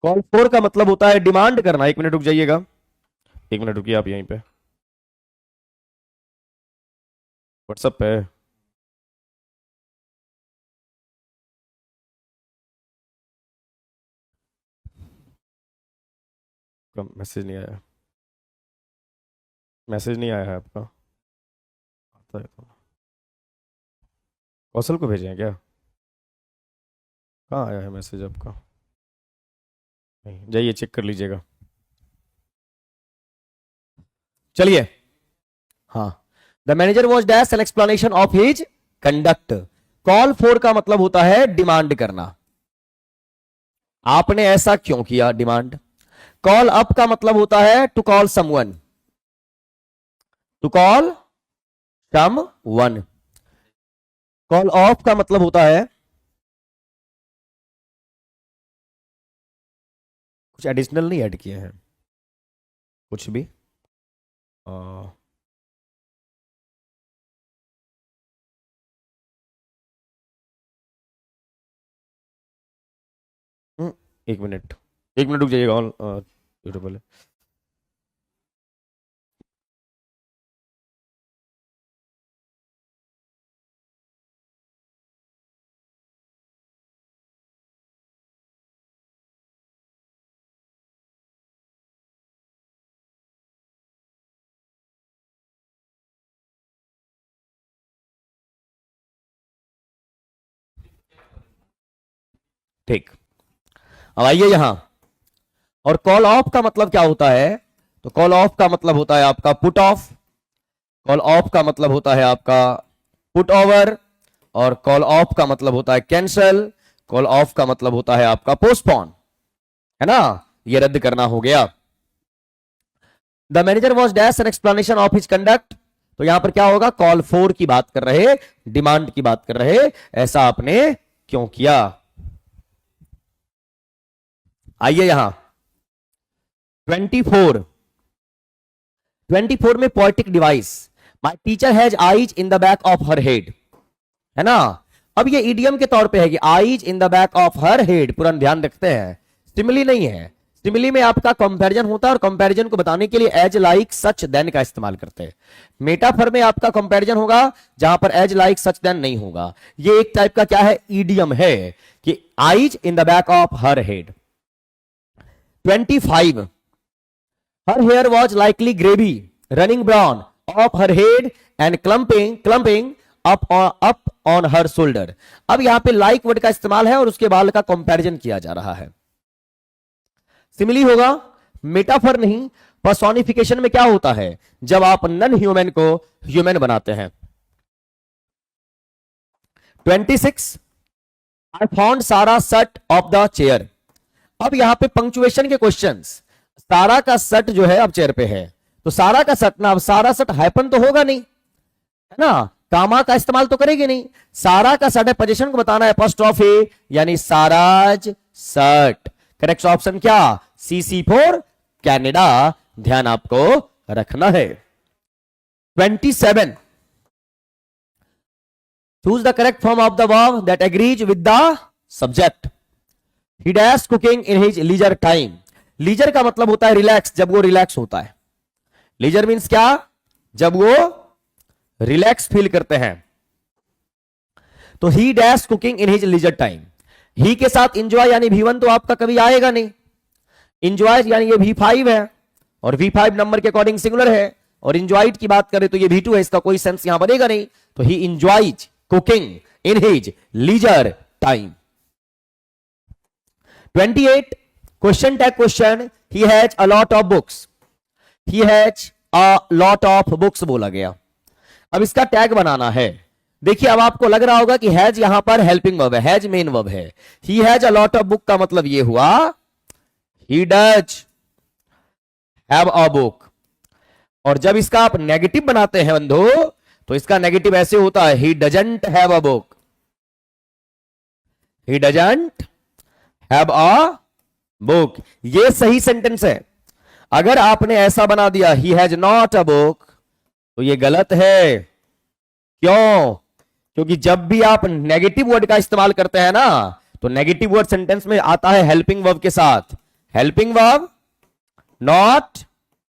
कॉल फॉर का मतलब होता है डिमांड करना। 1 मिनट रुक जाइएगा, 1 मिनट रुकिए आप यहीं पे, व्हाट्सएप पे मैसेज नहीं आया, मैसेज नहीं आया है आपका, आता है तो कौशल को भेजे हैं क्या? कहाँ आया है मैसेज आपका? नहीं, जाइए चेक कर लीजिएगा। चलिए, हाँ, the manager was dash an explanation of his conduct. Call for का मतलब होता है डिमांड करना, आपने ऐसा क्यों किया, डिमांड। कॉल अप का मतलब होता है to call someone, to call someone. Call off का मतलब होता है, कुछ एडिशनल नहीं ऐड किए हैं कुछ भी, एक मिनट, 1 मिनट रुक जाइएगा ऑन यूट्यूब। ठीक, अब आइए यहां, और कॉल ऑफ का मतलब क्या होता है, तो कॉल ऑफ का मतलब होता है आपका पुट ऑफ, कॉल ऑफ का मतलब होता है आपका पुट ओवर, और कॉल ऑफ का मतलब होता है कैंसल, कॉल ऑफ का मतलब होता है आपका पोस्टपोन, है ना, ये रद्द करना हो गया। The manager was dash an explanation of his conduct, तो यहां पर क्या होगा, कॉल फॉर की बात कर रहे, डिमांड की बात कर रहे, ऐसा आपने क्यों किया। आइए यहां 24 में poetic device, my teacher has eyes in the back of her head, है ना। अब ये ईडियम के तौर पे है कि eyes in the back of her head, पूरा ध्यान रखते हैं, स्टिमुली नहीं है। स्टिमुली में आपका कंपैरिजन होता है, और कंपैरिजन को बताने के लिए एज लाइक सच देन का इस्तेमाल करते हैं। मेटाफर में आपका कंपैरिजन होगा जहां पर एज लाइक सच देन नहीं होगा। ये एक टाइप का क्या है, ईडियम है कि eyes in the back of her head. 25, her hair was likely gravy running brown off her head and clumping up on her shoulder। अब यहां पे like वर्ड का इस्तेमाल है और उसके बाल का कंपैरिजन किया जा रहा है। सिमिली होगा, मेटाफर नहीं। पर्सोनिफिकेशन में क्या होता है, जब आप नन ह्यूमन को ह्यूमन बनाते हैं। 26, I found Sarah sat of the chair। अब यहां पे पंक्चुएशन के क्वेश्चंस, सारा का सट जो है अब चेयर पे है, तो सारा का सट ना, अब सारा सट हाइपन तो होगा नहीं, है ना, कामा का इस्तेमाल तो करेगी नहीं। सारा का सट है, पोजीशन को बताना है, एपोस्ट्रोफी, यानी साराज सट। करेक्ट ऑप्शन क्या, CC फॉर कैनेडा, ध्यान आपको रखना है। 27, choose the correct form of the verb that agrees with the subject. He does cooking in his leisure time। Leisure का मतलब होता है रिलैक्स, जब वो रिलैक्स होता है। लीजर मीन्स क्या, जब वो रिलैक्स फील करते हैं। तो he dash cooking in his leisure time. He के साथ इंजॉय यानी V1 तो आपका कभी आएगा नहीं, इंजॉय यानी ये V5 है, और V5 नंबर के अकॉर्डिंग सिंगुलर है, और इंजॉयड की बात करें तो ये V2 है, इसका कोई सेंस यहां बनेगा नहीं। तो he enjoys cooking in his leisure time. 28, question tag question, he has a lot of books, he has a lot of books बोला गया। अब इसका टैग बनाना है। देखिए अब आपको लग रहा होगा कि हैज यहां पर हेल्पिंग वर्ब है, हैज मेन वर्ब है। He has a lot of book का मतलब ये हुआ he does have a book. और जब इसका आप नेगेटिव बनाते हैं बंधु, तो इसका नेगेटिव ऐसे होता है, he doesn't have a book, he doesn't have a book. ये सही सेंटेंस है। अगर आपने ऐसा बना दिया he has not a book, तो ये गलत है। क्यों? क्योंकि जब भी आप नेगेटिव वर्ड का इस्तेमाल करते हैं ना, तो नेगेटिव वर्ड सेंटेंस में आता है हेल्पिंग वर्ब के साथ। हेल्पिंग वर्ब, नॉट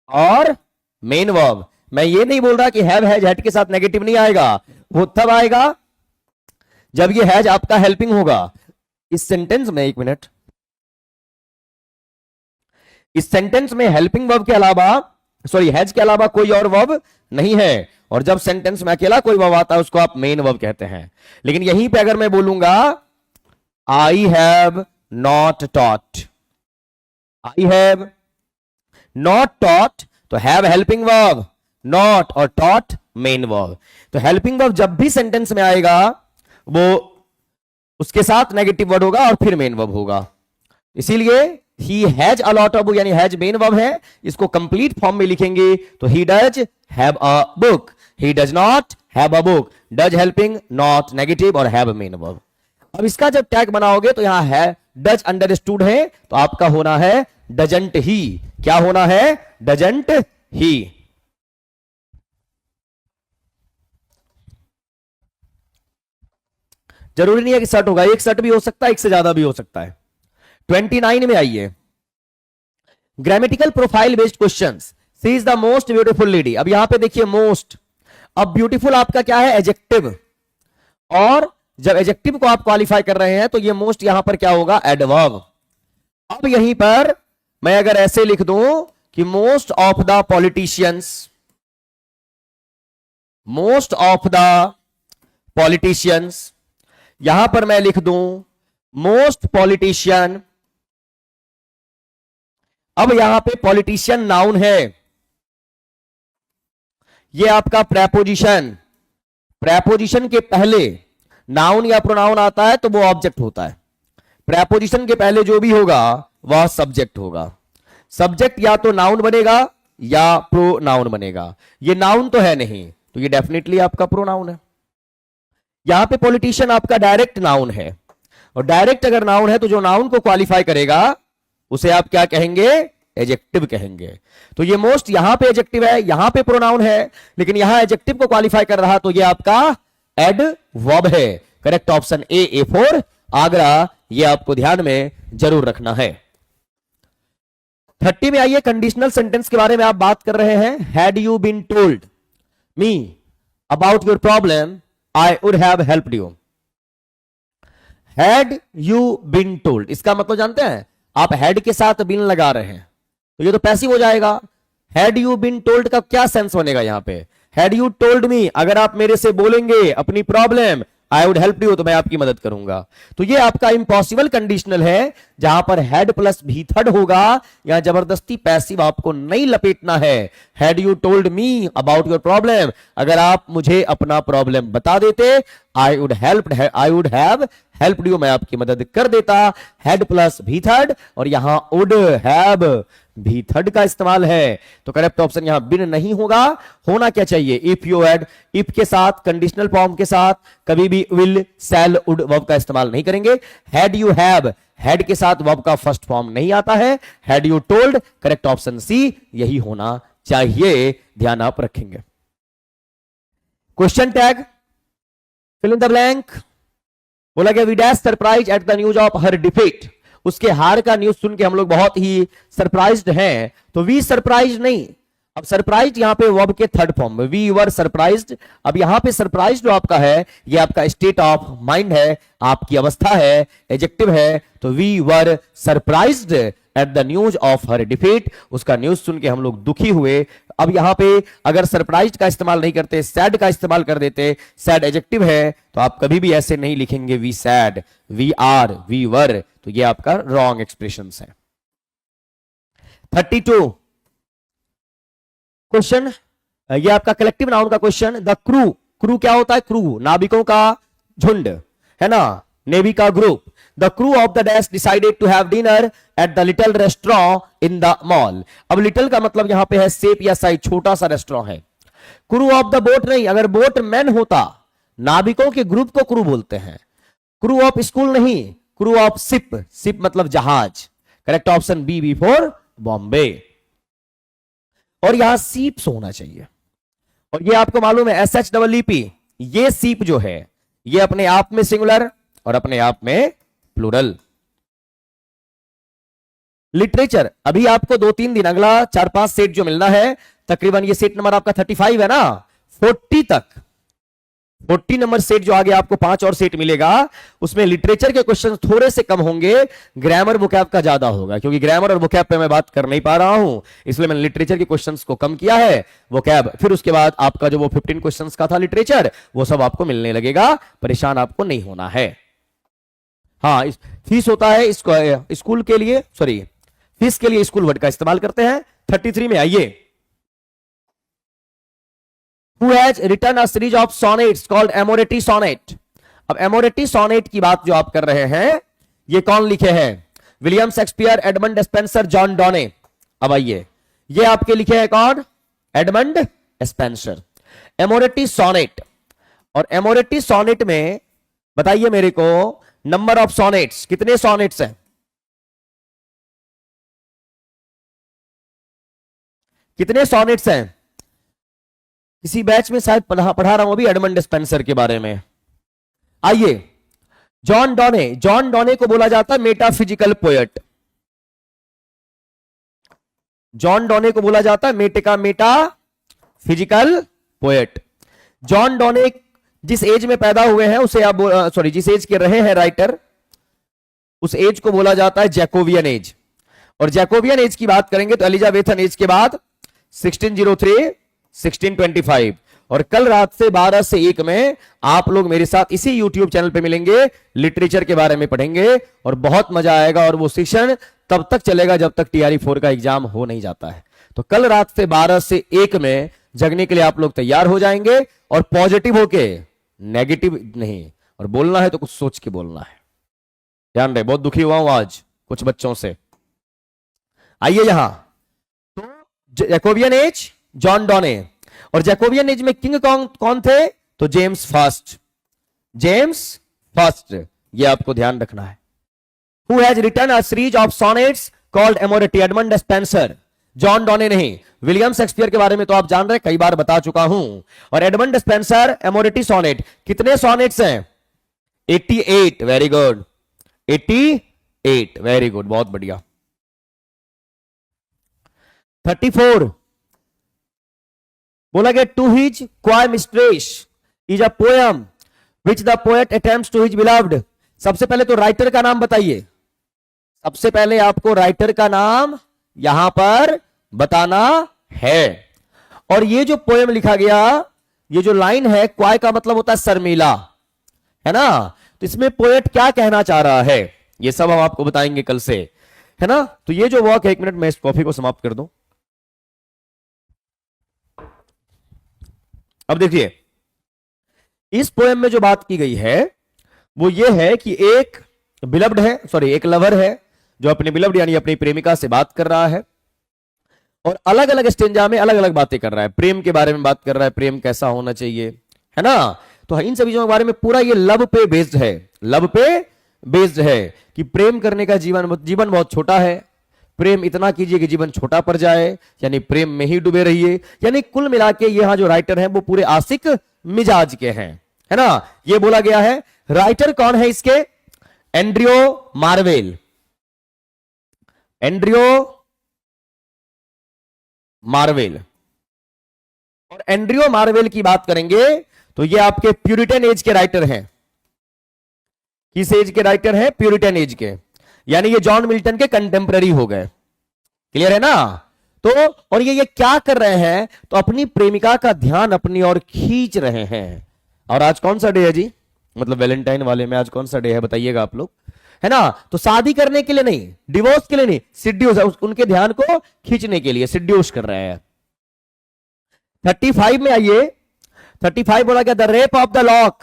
और मेन वर्ब। मैं ये नहीं बोल रहा कि हैव हैज हैड के साथ नेगेटिव नहीं आएगा, वो तब आएगा जब ये हैज आपका हेल्पिंग होगा। इस सेंटेंस में, एक मिनट, इस सेंटेंस में हेल्पिंग वर्ब के अलावा, सॉरी हैज के अलावा कोई और वर्ब नहीं है। और जब सेंटेंस में अकेला कोई वर्ब आता है उसको आप मेन वर्ब कहते हैं। लेकिन यहीं पे अगर मैं बोलूंगा I have not taught, I have not taught, तो हैव हेल्पिंग वर्ब, नॉट और टॉट मेन वर्ब। तो हेल्पिंग वर्ब जब भी सेंटेंस में आएगा वो उसके साथ नेगेटिव वर्ड होगा और फिर मेन वर्ब होगा। इसीलिए he has a lot of book यानी हैज मेन वर्ब है, इसको कंप्लीट फॉर्म में लिखेंगे तो he does have a book, he does not have a book, does helping, not negative और हैव मेन वर्ब। अब इसका जब टैग बनाओगे तो यहां है डज अंडरस्टूड है, तो आपका होना है डजंट ही। क्या होना है? डजंट ही। जरूरी नहीं है कि सट होगा, एक सट भी हो सकता है, एक से ज्यादा भी हो सकता है। 29 में आइए, grammatical profile based questions. She is the most beautiful lady. अब यहां पे देखिए मोस्ट, अब ब्यूटीफुल आपका क्या है? एडजेक्टिव। और जब एडजेक्टिव को आप क्वालिफाई कर रहे हैं तो ये मोस्ट यहां पर क्या होगा? एडवर्ब। अब यहीं पर मैं अगर ऐसे लिख दूं कि most of the politicians, most of the politicians, यहां पर मैं लिख दूं मोस्ट पॉलिटिशियन। अब यहां पे पॉलिटिशियन नाउन है, ये आपका प्रेपोजिशन, प्रेपोजिशन के पहले नाउन या प्रोनाउन आता है तो वो ऑब्जेक्ट होता है। प्रेपोजिशन के पहले जो भी होगा वह सब्जेक्ट होगा। सब्जेक्ट या तो नाउन बनेगा या प्रोनाउन बनेगा। ये नाउन तो है नहीं, तो ये डेफिनेटली आपका प्रोनाउन है। यहां पे पॉलिटिशियन आपका डायरेक्ट नाउन है, और डायरेक्ट अगर नाउन है तो जो नाउन को क्वालिफाई करेगा उसे आप क्या कहेंगे? एडजेक्टिव कहेंगे। तो ये मोस्ट यहां पे एडजेक्टिव है, यहां पे प्रोनाउन है, लेकिन यहां एडजेक्टिव को क्वालिफाई कर रहा तो ये आपका एडवर्ब है। Correct option A for Agra, ये आपको ध्यान में जरूर रखना है। 30 में आइए, कंडीशनल सेंटेंस के बारे में आप बात कर रहे हैं। Had you been told me about your problem I would have helped you. Had you been told, इसका मतलब जानते हैं? आप हैड के साथ बीन लगा रहे हैं तो ये तो पैसिव हो जाएगा। हैड यू बीन टोल्ड का क्या सेंस बनेगा यहां पे? हैड यू टोल्ड मी, अगर आप मेरे से बोलेंगे अपनी problem, I would help you, तो मैं आपकी मदद करूंगा। तो ये आपका इम्पॉसिबल कंडीशनल है, जहां पर हैड प्लस भी थर्ड होगा। यहां जबरदस्ती पैसिव आपको नहीं लपेटना है। Had you told me about your problem, अगर आप मुझे अपना प्रॉब्लम बता देते, आई वुड हैव हेल्प्ड यू, मैं आपकी मदद कर देता। हैड प्लस भी थर्ड, और यहां वुड हैव भी थर्ड का इस्तेमाल है, तो करेक्ट ऑप्शन यहां बिन नहीं होगा। होना क्या चाहिए? इफ यू हैड, इफ के साथ, कंडीशनल फॉर्म के साथ कभी भी विल, शैल, वुड वर्ब का इस्तेमाल नहीं करेंगे। हैड यू हैव, हैड के साथ वर्ब का फर्स्ट फॉर्म नहीं आता है। Had you told, correct option C यही होना चाहिए, ध्यान आप रखेंगे। Question tag, fill in the blank. बोला गया we dash surprise at the news of her defeat, उसके हार का न्यूज सुन के हम लोग बहुत ही सरप्राइज्ड हैं। तो वी सरप्राइज नहीं, अब सरप्राइज यहां पे वर्ब के थर्ड फॉर्म में, वी वर सरप्राइज्ड। अब यहां पे सरप्राइज जो आपका है ये आपका स्टेट ऑफ माइंड है, आपकी अवस्था है, एडजेक्टिव है। तो we were surprised at the news of her defeat, उसका न्यूज सुन के हम लोग दुखी हुए। अब यहां पे अगर सरप्राइज का इस्तेमाल नहीं करते, सैड का इस्तेमाल कर देते, सैड एडजेक्टिव है, तो आप कभी भी ऐसे नहीं लिखेंगे we said, we are, we were, तो ये आपका रॉन्ग एक्सप्रेशन है। 32, क्वेश्चन, ये आपका कलेक्टिव नाउन का क्वेश्चन। द क्रू, क्रू क्या होता है? क्रू नाविकों का झुंड, है ना, नेवी का ग्रुप। The crew of the dash decided to have dinner at the little restaurant in the mall. अब लिटिल का मतलब यहां पे है शेप या साइज, छोटा सा रेस्टोरेंट है। क्रू ऑफ द बोट नहीं, अगर बोट मैन होता, नाविकों के ग्रुप को क्रू बोलते हैं। क्रू ऑफ स्कूल नहीं, क्रू ऑफ शिप, शिप मतलब जहाज। Correct option B, B for Bombay. और यहां सीप्स होना चाहिए। और ये आपको मालूम है SHEEP, ये सीप जो है ये अपने आप में सिंगुलर और अपने आप में प्लूरल। लिटरेचर, अभी आपको 2-3 दिन, अगला 4-5 सेट जो मिलना है, तकरीबन ये सेट नंबर आपका 35 है ना, 40 तक, 40 नंबर सेट जो आगे आपको 5 और सेट मिलेगा, उसमें लिटरेचर के क्वेश्चन थोड़े से कम होंगे, ग्रामर वोकैब का ज्यादा होगा, क्योंकि ग्रामर और वोकैब पे मैं बात कर नहीं पा रहा हूं, इसलिए मैंने लिटरेचर के क्वेश्चंस को कम किया है। वोकैब फिर उसके बाद आपका जो वो 15 क्वेश्चंस का था लिटरेचर, वो सब आपको मिलने लगेगा, परेशान आपको नहीं होना है। हाँ, फीस होता है स्कूल के लिए, सॉरी फीस के लिए स्कूल वर्ड का इस्तेमाल करते हैं। 33 में आइए। Who has written a series of sonnets called Amoreti sonnet? अब एमोरेटी सोनेट की बात जो आप कर रहे हैं, ये कौन लिखे हैं? William Shakespeare, Edmund Spenser, John Donne. अब आइए, ये आपके लिखे हैं कौन? Edmund Spenser. एमोरेटी सोनेट, और एमोरेटी सोनेट में बताइए मेरे को नंबर ऑफ सोनेट्स, कितने सोनेट्स हैं? कितने सोनेट्स हैं? किसी बैच में शायद पढ़ा रहा हूं अभी एडमंड स्पेंसर के बारे में। आइए, जॉन डॉने, जॉन डॉने को बोला जाता है मेटाफिजिकल पोएट। जॉन डॉने को बोला जाता है मेटाफिजिकल पोएट। जॉन डॉने जिस एज में पैदा हुए हैं उसे आप सॉरी जिस एज के रहे हैं राइटर, उस एज को बोला जाता है जैकोबियन एज। और जैकोबियन एज की बात करेंगे तो एलिजाबेथन एज के बाद 1603 1625। और कल रात से 12 से 1 में आप लोग मेरे साथ इसी YouTube चैनल पे मिलेंगे, लिटरेचर के बारे में पढ़ेंगे और बहुत मजा आएगा। और वो सेशन तब तक चलेगा जब तक TRE 4 का एग्जाम हो नहीं जाता है। तो कल रात से 12 से 1 में जगने के लिए आप लोग तैयार हो जाएंगे, और पॉजिटिव होके, नेगेटिव नहीं, और बोलना है तो कुछ सोच के बोलना है। ध्यान रहे, बहुत दुखी हुआ हूं आज कुछ बच्चों से। आइए यहां, तो जैकोबियन एज, जॉन डॉने। और जैकोबियन एज में किंग कौन थे? तो जेम्स फर्स्ट, जेम्स फर्स्ट, ये आपको ध्यान रखना है। Who has written a series of sonnets called Amoreti? Edmund Spenser, John Donne नहीं। विलियम शेक्सपियर के बारे में तो आप जान रहे, कई बार बता चुका हूं। और एडमंड स्पेंसर, एमोरेटी सोनेट। कितने सोनेट्स हैं? 88, वेरी गुड, 88, वेरी गुड, बहुत बढ़िया। 34 बोला गया, to his coy mistress is a poem which the poet attempts to his beloved. सबसे पहले तो राइटर का नाम बताइए, सबसे पहले आपको राइटर का नाम यहां पर बताना है। और ये जो पोएम लिखा गया, ये जो लाइन है, क्वाय का मतलब होता है शर्मीला, है ना, तो इसमें पोएट क्या कहना चाह रहा है, ये सब हम आपको बताएंगे कल से, है ना। तो ये जो वर्क है, 1 मिनट में इस कॉफी को समाप्त कर दूं। अब देखिए, इस पोएम में जो बात की गई है वो ये है कि एक बिलव्ड है, सॉरी एक लवर है, जो अपनी बिलव्ड यानी अपनी प्रेमिका से बात कर रहा है, और अलग अलग स्टेंजा में अलग अलग बातें कर रहा है। प्रेम के बारे में बात कर रहा है, प्रेम कैसा होना चाहिए, है ना। तो इन सभी चीजों के बारे में पूरा ये लव पे बेस्ड है, लव पे बेस्ड है कि प्रेम करने का जीवन बहुत छोटा है, प्रेम इतना कीजिए कि जीवन छोटा पड़ जाए, यानी प्रेम में ही डूबे रहिए। यानी कुल मिला के यहां जो राइटर हैं वो पूरे आशिक मिजाज के हैं, है ना। ये बोला गया है। राइटर कौन है इसके? एंड्रियो मार्वेल, एंड्रियो मार्वेल। और एंड्रियो मार्वेल की बात करेंगे तो ये आपके प्यूरिटन एज के राइटर हैं। किस एज के राइटर हैं? प्यूरिटन एज के, यानी ये जॉन मिल्टन के कंटेम्पररी हो गए। क्लियर है ना। तो और ये क्या कर रहे हैं? तो अपनी प्रेमिका का ध्यान अपनी ओर खींच रहे हैं। और आज कौन सा डे है जी? मतलब वैलेंटाइन वाले में आज कौन सा डे है बताइएगा आप लोग, है ना। तो शादी करने के लिए नहीं, डिवोर्स के लिए नहीं, सिड्यूस, उनके ध्यान को खींचने के लिए सिड्यूस कर रहे हैं। 35 में आइए। 35 बोला गया, the Rape of the Lock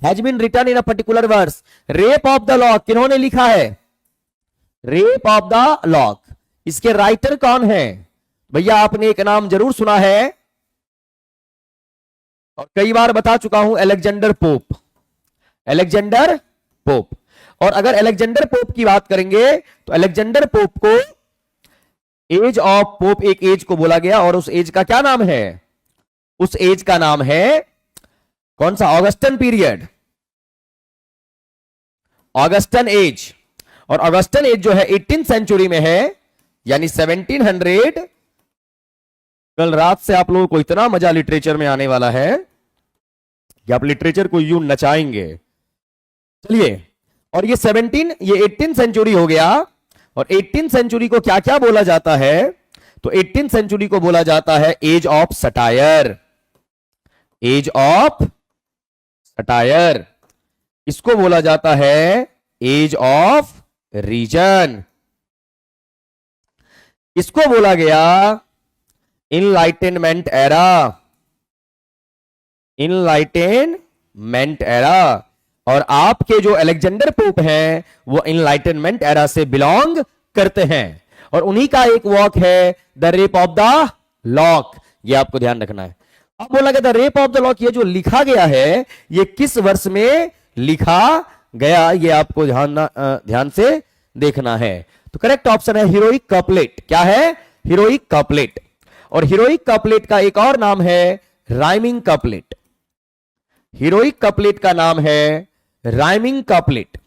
has been written in a particular verse. Rape of the Lock किन्होंने लिखा है? रेप ऑफ द लॉक, इसके राइटर कौन है? भैया आपने एक नाम जरूर सुना है और कई बार बता चुका हूं, अलेक्जेंडर पोप। Alexander pope. और अगर अलेक्जेंडर पोप की बात करेंगे तो अलेक्जेंडर पोप को एज ऑफ पोप एक एज को बोला गया, और उस एज का क्या नाम है? उस एज का नाम है कौन सा? Augustan period, Augustan age. और ऑगस्टन एज जो है 18th सेंचुरी में है, यानी 1700। कल रात से आप लोगों को इतना मजा लिटरेचर में आने वाला है कि आप लिटरेचर को यूं नचाएंगे। चलिए, और ये 18th सेंचुरी हो गया। और 18th सेंचुरी को क्या क्या बोला जाता है? तो 18th सेंचुरी को बोला जाता है age of satire, age of satire. इसको बोला जाता है एज ऑफ रीजन। इसको बोला गया इनलाइटेनमेंट एरा, इनलाइटेनमेंट एरा। और आपके जो अलेक्जेंडर पोप हैं वो इनलाइटेनमेंट एरा से बिलोंग करते हैं। और उन्हीं का एक वर्क है the Rape of the lock, ये आपको ध्यान रखना है। अब बोला गया the Rape of the lock, ये जो लिखा गया है ये किस वर्ष में लिखा गया, ये आपको ध्यान से देखना है। तो करेक्ट ऑप्शन है हीरोइक कपलेट। क्या है? Heroic couplet. और हीरोइक कपलेट का एक और नाम है राइमिंग कपलेट। हीरोइक कपलेट का नाम है राइमिंग कपलेट।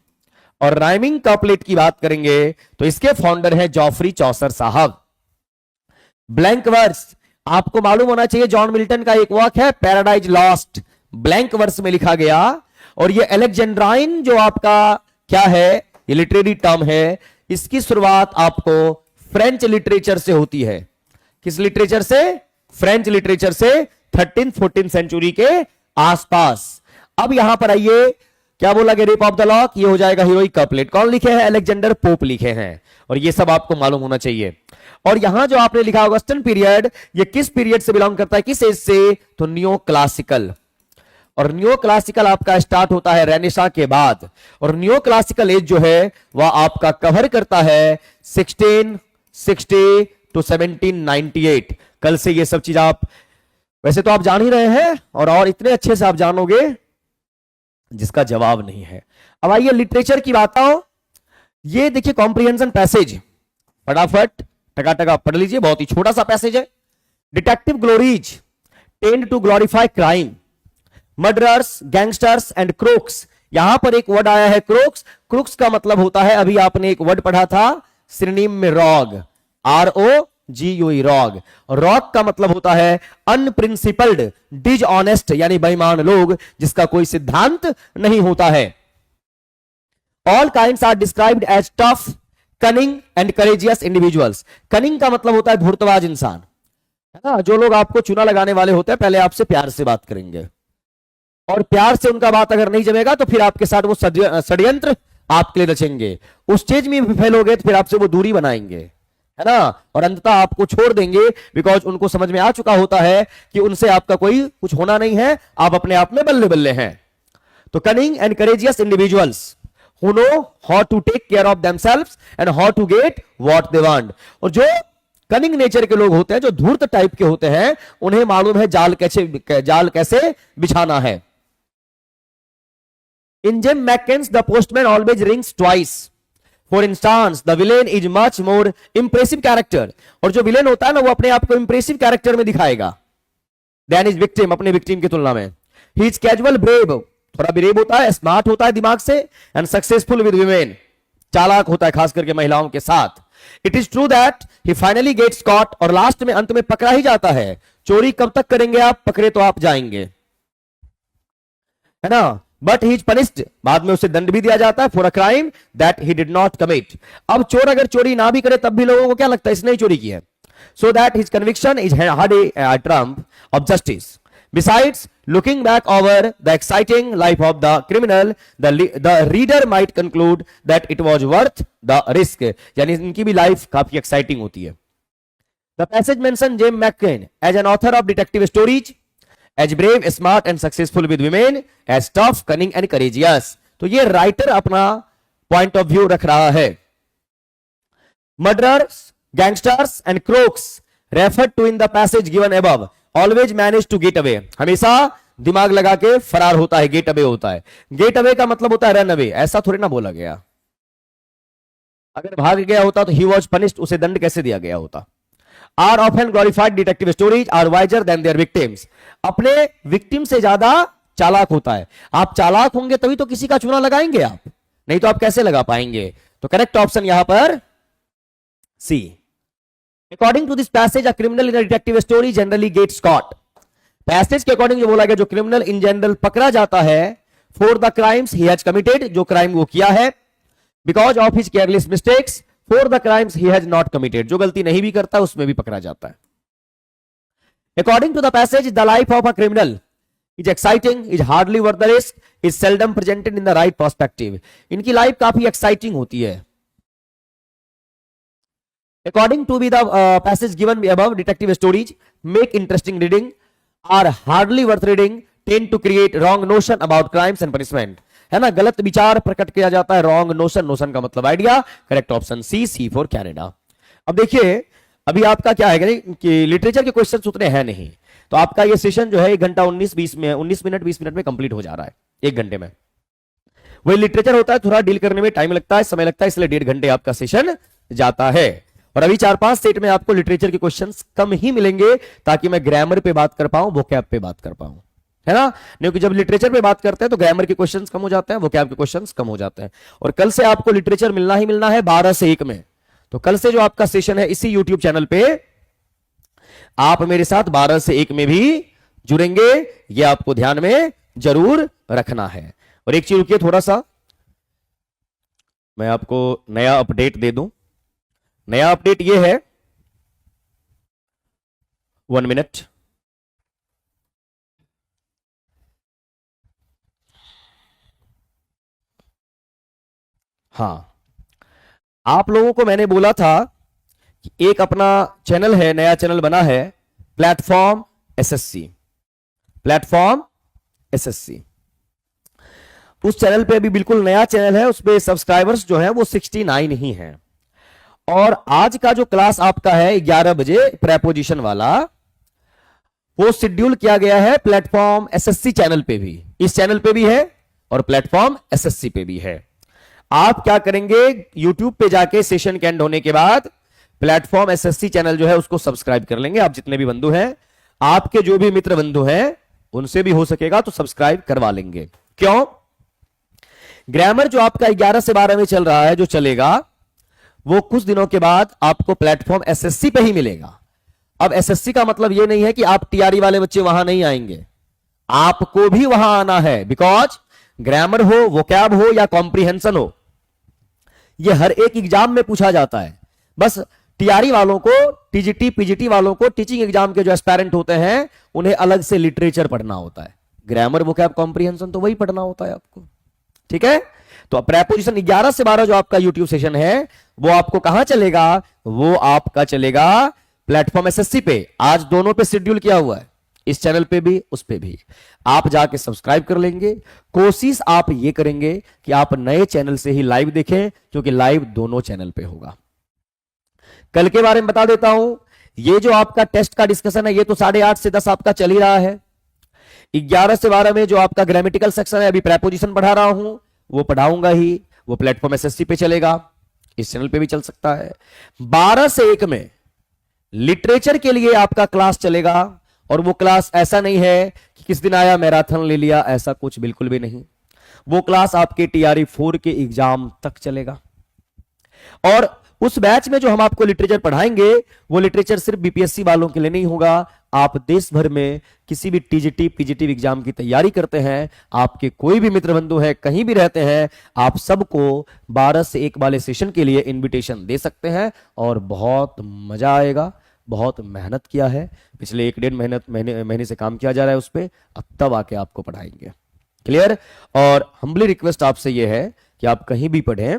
और राइमिंग कपलेट की बात करेंगे तो इसके फाउंडर हैं जॉफरी चौसर साहब। ब्लैंक वर्स आपको मालूम होना चाहिए, जॉन मिल्टन का एक वर्क है पैराडाइज लॉस्ट, ब्लैंक वर्स में लिखा गया। और ये अलेक्जेंड्राइन जो आपका क्या है, ये लिटरेरी टर्म है, इसकी शुरुआत आपको फ्रेंच लिटरेचर से होती है। किस लिटरेचर से? फ्रेंच लिटरेचर से 13th-14th सेंचुरी के आसपास। अब यहां पर आइए, क्या बोला गया? रेप ऑफ द लॉक, ये हो जाएगा हीरोइक कपलेट। कौन लिखे हैं? अलेक्जेंडर पोप लिखे हैं। और ये सब आपको मालूम होना चाहिए। और यहां जो आपने लिखा ऑगस्टन पीरियड, ये किस पीरियड से बिलोंग करता है, किस एज से? तो न्यो क्लासिकल। और न्यो क्लासिकल आपका स्टार्ट होता है रेनेसां के बाद। और न्यो क्लासिकल एज जो है वह आपका कवर करता है 1660 टू 1798। कल से ये सब चीज आप वैसे तो आप जान ही रहे हैं, और इतने अच्छे से आप जानोगे जिसका जवाब नहीं है। अब आइए लिटरेचर की बात आओ। ये देखिए कॉम्प्रिहेंशन पैसेज, फटाफट टका पढ़ लीजिए, बहुत ही छोटा सा पैसेज है। Detective glories tend to glorify crime, murderers, gangsters and crooks. यहां पर एक वर्ड आया है क्रोक्स। क्रोक्स का मतलब होता है, अभी आपने एक वर्ड पढ़ा था सिनोनिम में, रॉग, ROGUE, रॉग। रॉग का मतलब होता है अनप्रिंसिपल्ड, डिसऑनेस्ट, यानी बेईमान लोग जिसका कोई सिद्धांत नहीं होता है। All kinds are described as tough, cunning and courageous individuals. Cunning का मतलब होता है धूर्तबाज इंसान, है ना। जो लोग आपको चूना लगाने वाले होते हैं पहले आपसे प्यार से बात करेंगे, और प्यार से उनका बात अगर नहीं जमेगा तो फिर आपके साथ वो षड्यंत्र आपके लिए रचेंगे। उस स्टेज में भी फेल हो गए तो फिर आपसे वो दूरी बनाएंगे, है ना, और अंततः आपको छोड़ देंगे, बिकॉज उनको समझ में आ चुका होता है कि उनसे आपका कोई कुछ होना नहीं है, आप अपने आप में बल्ले बल्ले हैं। तो cunning and courageous individuals who know how to take care of themselves and how to get what they want। और जो कनिंग नेचर के लोग होते हैं, जो धूर्त टाइप के होते हैं, उन्हें मालूम है जाल कैसे बिछाना है। In Jim Mackens, the postman always rings twice. For instance, the villain is much more impressive character। और जो विलेन होता है ना, वो अपने आप को इंप्रेसिव कैरेक्टर में दिखाएगा than his victim, अपने विक्टिम की तुलना में। He is casual brave, थोड़ा ब्रेव होता है, स्मार्ट होता है दिमाग से, एंड सक्सेसफुल विद वीमेन, चालाक होता है खास करके महिलाओं के साथ। It is true that he finally gets caught, और लास्ट में अंत में पकड़ा ही जाता है। चोरी कब तक करेंगे आप? पकड़े तो आप जाएंगे, है ना। बट ही इज पनिश्ड, बाद में उसे दंड भी दिया जाता है for a crime that he did not commit. अब चोर अगर चोरी ना भी करे तब भी लोगों को क्या लगता है इसने ही चोरी की है। So that his conviction is had a Trump of justice. Besides, looking back over the exciting life of the criminal, the reader might conclude that it was worth the risk। यानी इनकी भी लाइफ काफी एक्साइटिंग होती है। The passage mention Jem McCain as an author of detective stories, as brave, smart and successful with women, as tough, cunning and courageous. तो ये राइटर अपना पॉइंट ऑफ व्यू रख रहा है। Murderers, gangsters and crooks referred to in the passage given above always manage to get away, हमेशा दिमाग लगा के फरार होता है, गेट अवे होता है। गेट अवे का मतलब होता है रन अवे, ऐसा थोड़ी ना बोला गया। अगर भाग गया होता तो ही वॉज पनिश्ड, उसे दंड कैसे दिया गया होता। Are often glorified detective stories are wiser than their victims, अपने विक्टिम से ज्यादा चालाक होता है। आप चालाक होंगे तभी तो किसी का चूना लगाएंगे आप, नहीं तो आप कैसे लगा पाएंगे। तो करेक्ट ऑप्शन यहां पर C. According to this passage a criminal in a detective story generally gets caught, passage के अकॉर्डिंग जो बोला गया, जो क्रिमिनल इन जनरल पकड़ा जाता है for the crimes he has committed, जो क्राइम वो किया है, because of his careless mistakes for the crimes he has not committed, जो गलती नहीं भी करता उसमें भी पकड़ा जाता है। According to the passage the life of a criminal is exciting, is hardly worth the risk, is seldom presented in the right perspective, इनकी लाइफ काफी एक्साइटिंग होती है। According to be the passage given above detective stories make interesting reading, are hardly worth reading, tend to create wrong notion about crimes and punishment, है ना, गलत विचार प्रकट किया जाता है, रॉन्ग नोशन, नोशन का मतलब idea. Correct option C, C for Canada. अब देखिए अभी आपका क्या है कि लिटरेचर के क्वेश्चंस उतने हैं नहीं, तो आपका ये सेशन जो है 1 घंटा 19 मिनट 20 मिनट में कंप्लीट हो जा रहा है, 1 घंटे में। वही लिटरेचर होता है थोड़ा डील करने में टाइम लगता है, समय लगता है, इसलिए 1.5 घंटे आपका सेशन जाता है। और अभी 4-5 सेट में आपको लिटरेचर के क्वेश्चंस कम ही मिलेंगे, ताकि मैं ग्रामर पे बात कर पाऊं, वोकैब पे बात कर पाऊं, है ना। क्योंकि जब लिटरेचर पे बात करते हैं तो ग्रामर के क्वेश्चंस कम हो जाते हैं, वोकैब के क्वेश्चंस कम हो जाते हैं। और कल से आपको लिटरेचर मिलना ही मिलना है 12 से 1 में। तो कल से जो आपका सेशन है इसी यूट्यूब चैनल पे आप मेरे साथ 12 से 1 में भी जुड़ेंगे, ये आपको ध्यान में जरूर रखना है। और एक चीज रुकिए, थोड़ा सा मैं आपको नया अपडेट दे दूं। नया अपडेट ये है, 1 मिनट। हाँ, आप लोगों को मैंने बोला था कि एक अपना चैनल है, नया चैनल बना है, प्लेटफॉर्म एसएससी, प्लेटफॉर्म एसएससी। उस चैनल पे अभी बिल्कुल नया चैनल है, उस पे सब्सक्राइबर्स जो है वो 69 ही हैं। और आज का जो क्लास आपका है 11 बजे प्रेपोजिशन वाला, वो शेड्यूल किया गया है प्लेटफॉर्म एसएससी चैनल पे भी, इस चैनल पे भी है और प्लेटफॉर्म एसएससी पे भी है। आप क्या करेंगे, यूट्यूब पे जाके सेशन के एंड होने के बाद प्लेटफॉर्म एसएससी चैनल जो है उसको सब्सक्राइब कर लेंगे। आप जितने भी बंधु हैं, आपके जो भी मित्र बंधु हैं, उनसे भी हो सकेगा तो सब्सक्राइब करवा लेंगे। क्यों? ग्रामर जो आपका 11 से 12 में चल रहा है, जो चलेगा वो कुछ दिनों के बाद आपको प्लेटफॉर्म एसएससी पे ही मिलेगा। अब एसएससी का मतलब ये नहीं है कि आप टीआरई वाले बच्चे वहां नहीं आएंगे, आपको भी वहां आना है। बिकॉज ग्रामर हो, वोकैब हो या कॉम्प्रिहेंशन हो, ये हर एक एग्जाम में पूछा जाता है। बस टीआरई वालों को, टीजीटी पीजीटी वालों को, टीचिंग एग्जाम के जो एस्पायरेंट होते हैं, उन्हें अलग से लिटरेचर पढ़ना होता है। ग्रामर, वोकैब, कॉम्प्रिहेंशन तो वही पढ़ना होता है आपको, ठीक है। तो प्रेपोजिशन 11 से 12 जो आपका यूट्यूब सेशन है वो आपको कहां चलेगा, वो आपका चलेगा प्लेटफॉर्म एसएससी पे। आज दोनों पे शेड्यूल किया हुआ है, इस चैनल पे भी उस पे भी। आप जाके सब्सक्राइब कर लेंगे। कोशिश आप ये करेंगे कि आप नए चैनल से ही लाइव देखें, क्योंकि लाइव दोनों चैनल पे होगा। कल के बारे में बता देता हूं, ये जो आपका टेस्ट का डिस्कशन है, ये तो 8:30 से 10 आपका चल ही रहा है। 11 से 12 में जो आपका ग्रामेटिकल सेक्शन है, अभी प्रेपोजिशन पढ़ा रहा हूं, वो पढ़ाऊंगा ही, वो प्लेटफॉर्म एसएससी पे चलेगा, इस चैनल पे भी चल सकता है। 12 से 1 में लिटरेचर के लिए आपका क्लास चलेगा। और वो क्लास ऐसा नहीं है कि किस दिन आया मैराथन ले लिया, ऐसा कुछ बिल्कुल भी नहीं। वो क्लास आपके टीआरई 4 के एग्जाम तक चलेगा। और उस बैच में जो हम आपको लिटरेचर पढ़ाएंगे, वो लिटरेचर सिर्फ बीपीएससी वालों के लिए नहीं होगा। आप देश भर में किसी भी टीजीटी पीजीटी एग्जाम की तैयारी करते हैं, आपके कोई भी मित्र बंधु है, कहीं भी रहते हैं, आप सबको 12 से 1 वाले सेशन के लिए इनविटेशन दे सकते हैं। और बहुत मजा आएगा। बहुत मेहनत किया है, पिछले 1-1.5 महीने से काम किया जा रहा है उस पर, अब तब आके आपको पढ़ाएंगे। क्लियर? और हम्बली रिक्वेस्ट आपसे यह है कि आप कहीं भी पढ़ें,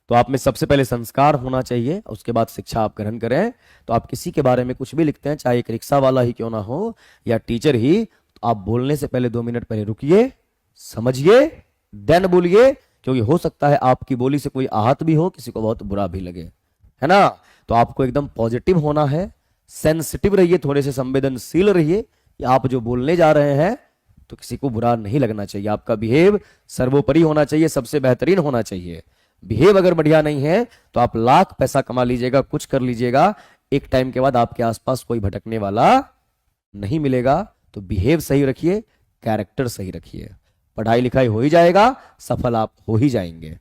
तो आप में सबसे पहले संस्कार होना चाहिए, उसके बाद शिक्षा आप ग्रहण करें। तो आप किसी के बारे में कुछ भी लिखते हैं, चाहे एक रिक्शा वाला ही क्यों ना हो या टीचर ही, तो आप बोलने से पहले 2 मिनट पहले रुकिए, समझिए, देन बोलिए, क्योंकि हो सकता है आपकी बोली से कोई आहत भी हो, किसी को बहुत बुरा भी लगे, है ना। तो आपको एकदम पॉजिटिव होना है, सेंसिटिव रहिए, थोड़े से संवेदनशील रहिए कि आप जो बोलने जा रहे हैं तो किसी को बुरा नहीं लगना चाहिए। आपका बिहेव सर्वोपरि होना चाहिए, सबसे बेहतरीन होना चाहिए। बिहेव अगर बढ़िया नहीं है तो आप लाख पैसा कमा लीजिएगा, कुछ कर लीजिएगा, एक टाइम के बाद आपके आसपास कोई भटकने वाला नहीं मिलेगा। तो बिहेव सही रखिए, कैरेक्टर सही रखिए, पढ़ाई लिखाई हो ही जाएगा, सफल आप हो ही जाएंगे।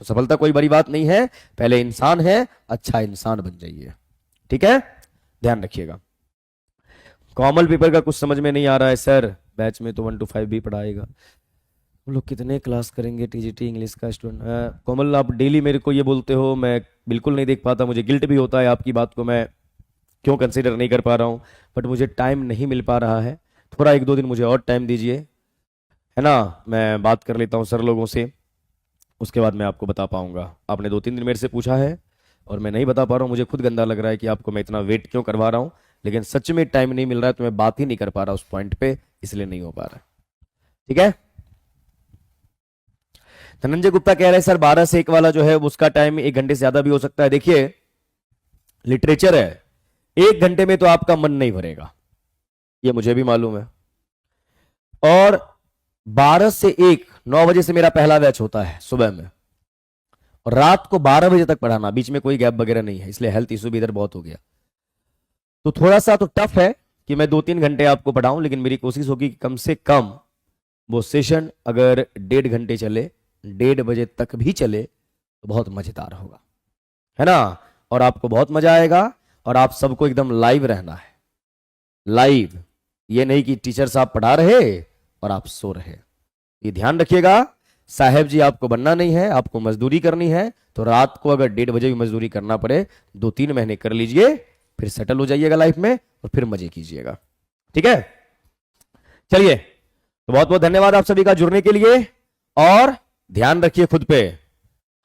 तो सफलता कोई बड़ी बात नहीं है, पहले इंसान है, अच्छा इंसान बन जाइए, ठीक है, ध्यान रखिएगा। कॉमन पेपर का कुछ समझ में नहीं आ रहा है सर, बैच में तो 1 to 5 भी पढ़ाएगा, हम लोग कितने क्लास करेंगे टीजीटी इंग्लिश का स्टूडेंट। कोमल आप डेली मेरे को ये बोलते हो, मैं बिल्कुल नहीं देख पाता, मुझे गिल्ट भी होता है, आपकी बात को मैं क्यों कंसीडर नहीं कर पा रहा हूँ, बट मुझे टाइम नहीं मिल पा रहा है, थोड़ा 1-2 दिन मुझे और टाइम दीजिए, है ना। मैं बात कर लेता हूँ सर लोगों से, उसके बाद मैं आपको बता पाऊंगा। आपने 2-3 दिन मेरे से पूछा है और मैं नहीं बता पा रहा हूँ, मुझे खुद गंदा लग रहा है कि आपको मैं इतना वेट क्यों करवा रहा हूँ, लेकिन सच में टाइम नहीं मिल रहा है, तो मैं बात ही नहीं कर पा रहा उस पॉइंट पे, इसलिए नहीं हो पा रहा, ठीक है। धनंजय गुप्ता कह रहे हैं सर 12 से 1 वाला जो है उसका टाइम 1 घंटे से ज्यादा भी हो सकता है। देखिए लिटरेचर है, 1 घंटे में तो आपका मन नहीं भरेगा, ये मुझे भी मालूम है। और 12 से 1 9 बजे से मेरा पहला बैच होता है सुबह में, और रात को 12 बजे तक पढ़ाना, बीच में कोई गैप वगैरह नहीं है, इसलिए हेल्थ इशू भी इधर बहुत हो गया। तो थोड़ा सा तो टफ है कि मैं 2-3 घंटे आपको पढ़ाऊं, लेकिन मेरी कोशिश होगी कि कम से कम वो सेशन अगर 1.5 घंटे चले, 1:30 बजे तक भी चले तो बहुत मजेदार होगा, है ना, और आपको बहुत मजा आएगा। और आप सबको एकदम लाइव रहना है, लाइव, ये नहीं कि टीचर साहब पढ़ा रहे और आप सो रहे, ये ध्यान रखिएगा। साहेब जी आपको बनना नहीं है, आपको मजदूरी करनी है, तो रात को अगर 1:30 बजे भी मजदूरी करना पड़े 2-3 महीने कर लीजिए, फिर सेटल हो जाइएगा लाइफ में और फिर मजे कीजिएगा, ठीक है। चलिए, तो बहुत बहुत धन्यवाद आप सभी का जुड़ने के लिए, और ध्यान रखिए खुद पे,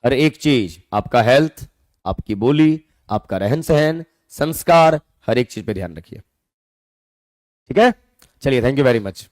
हर एक चीज, आपका हेल्थ, आपकी बोली, आपका रहन सहन, संस्कार, हर एक चीज पे ध्यान रखिए, ठीक है। चलिए, थैंक यू वेरी मच।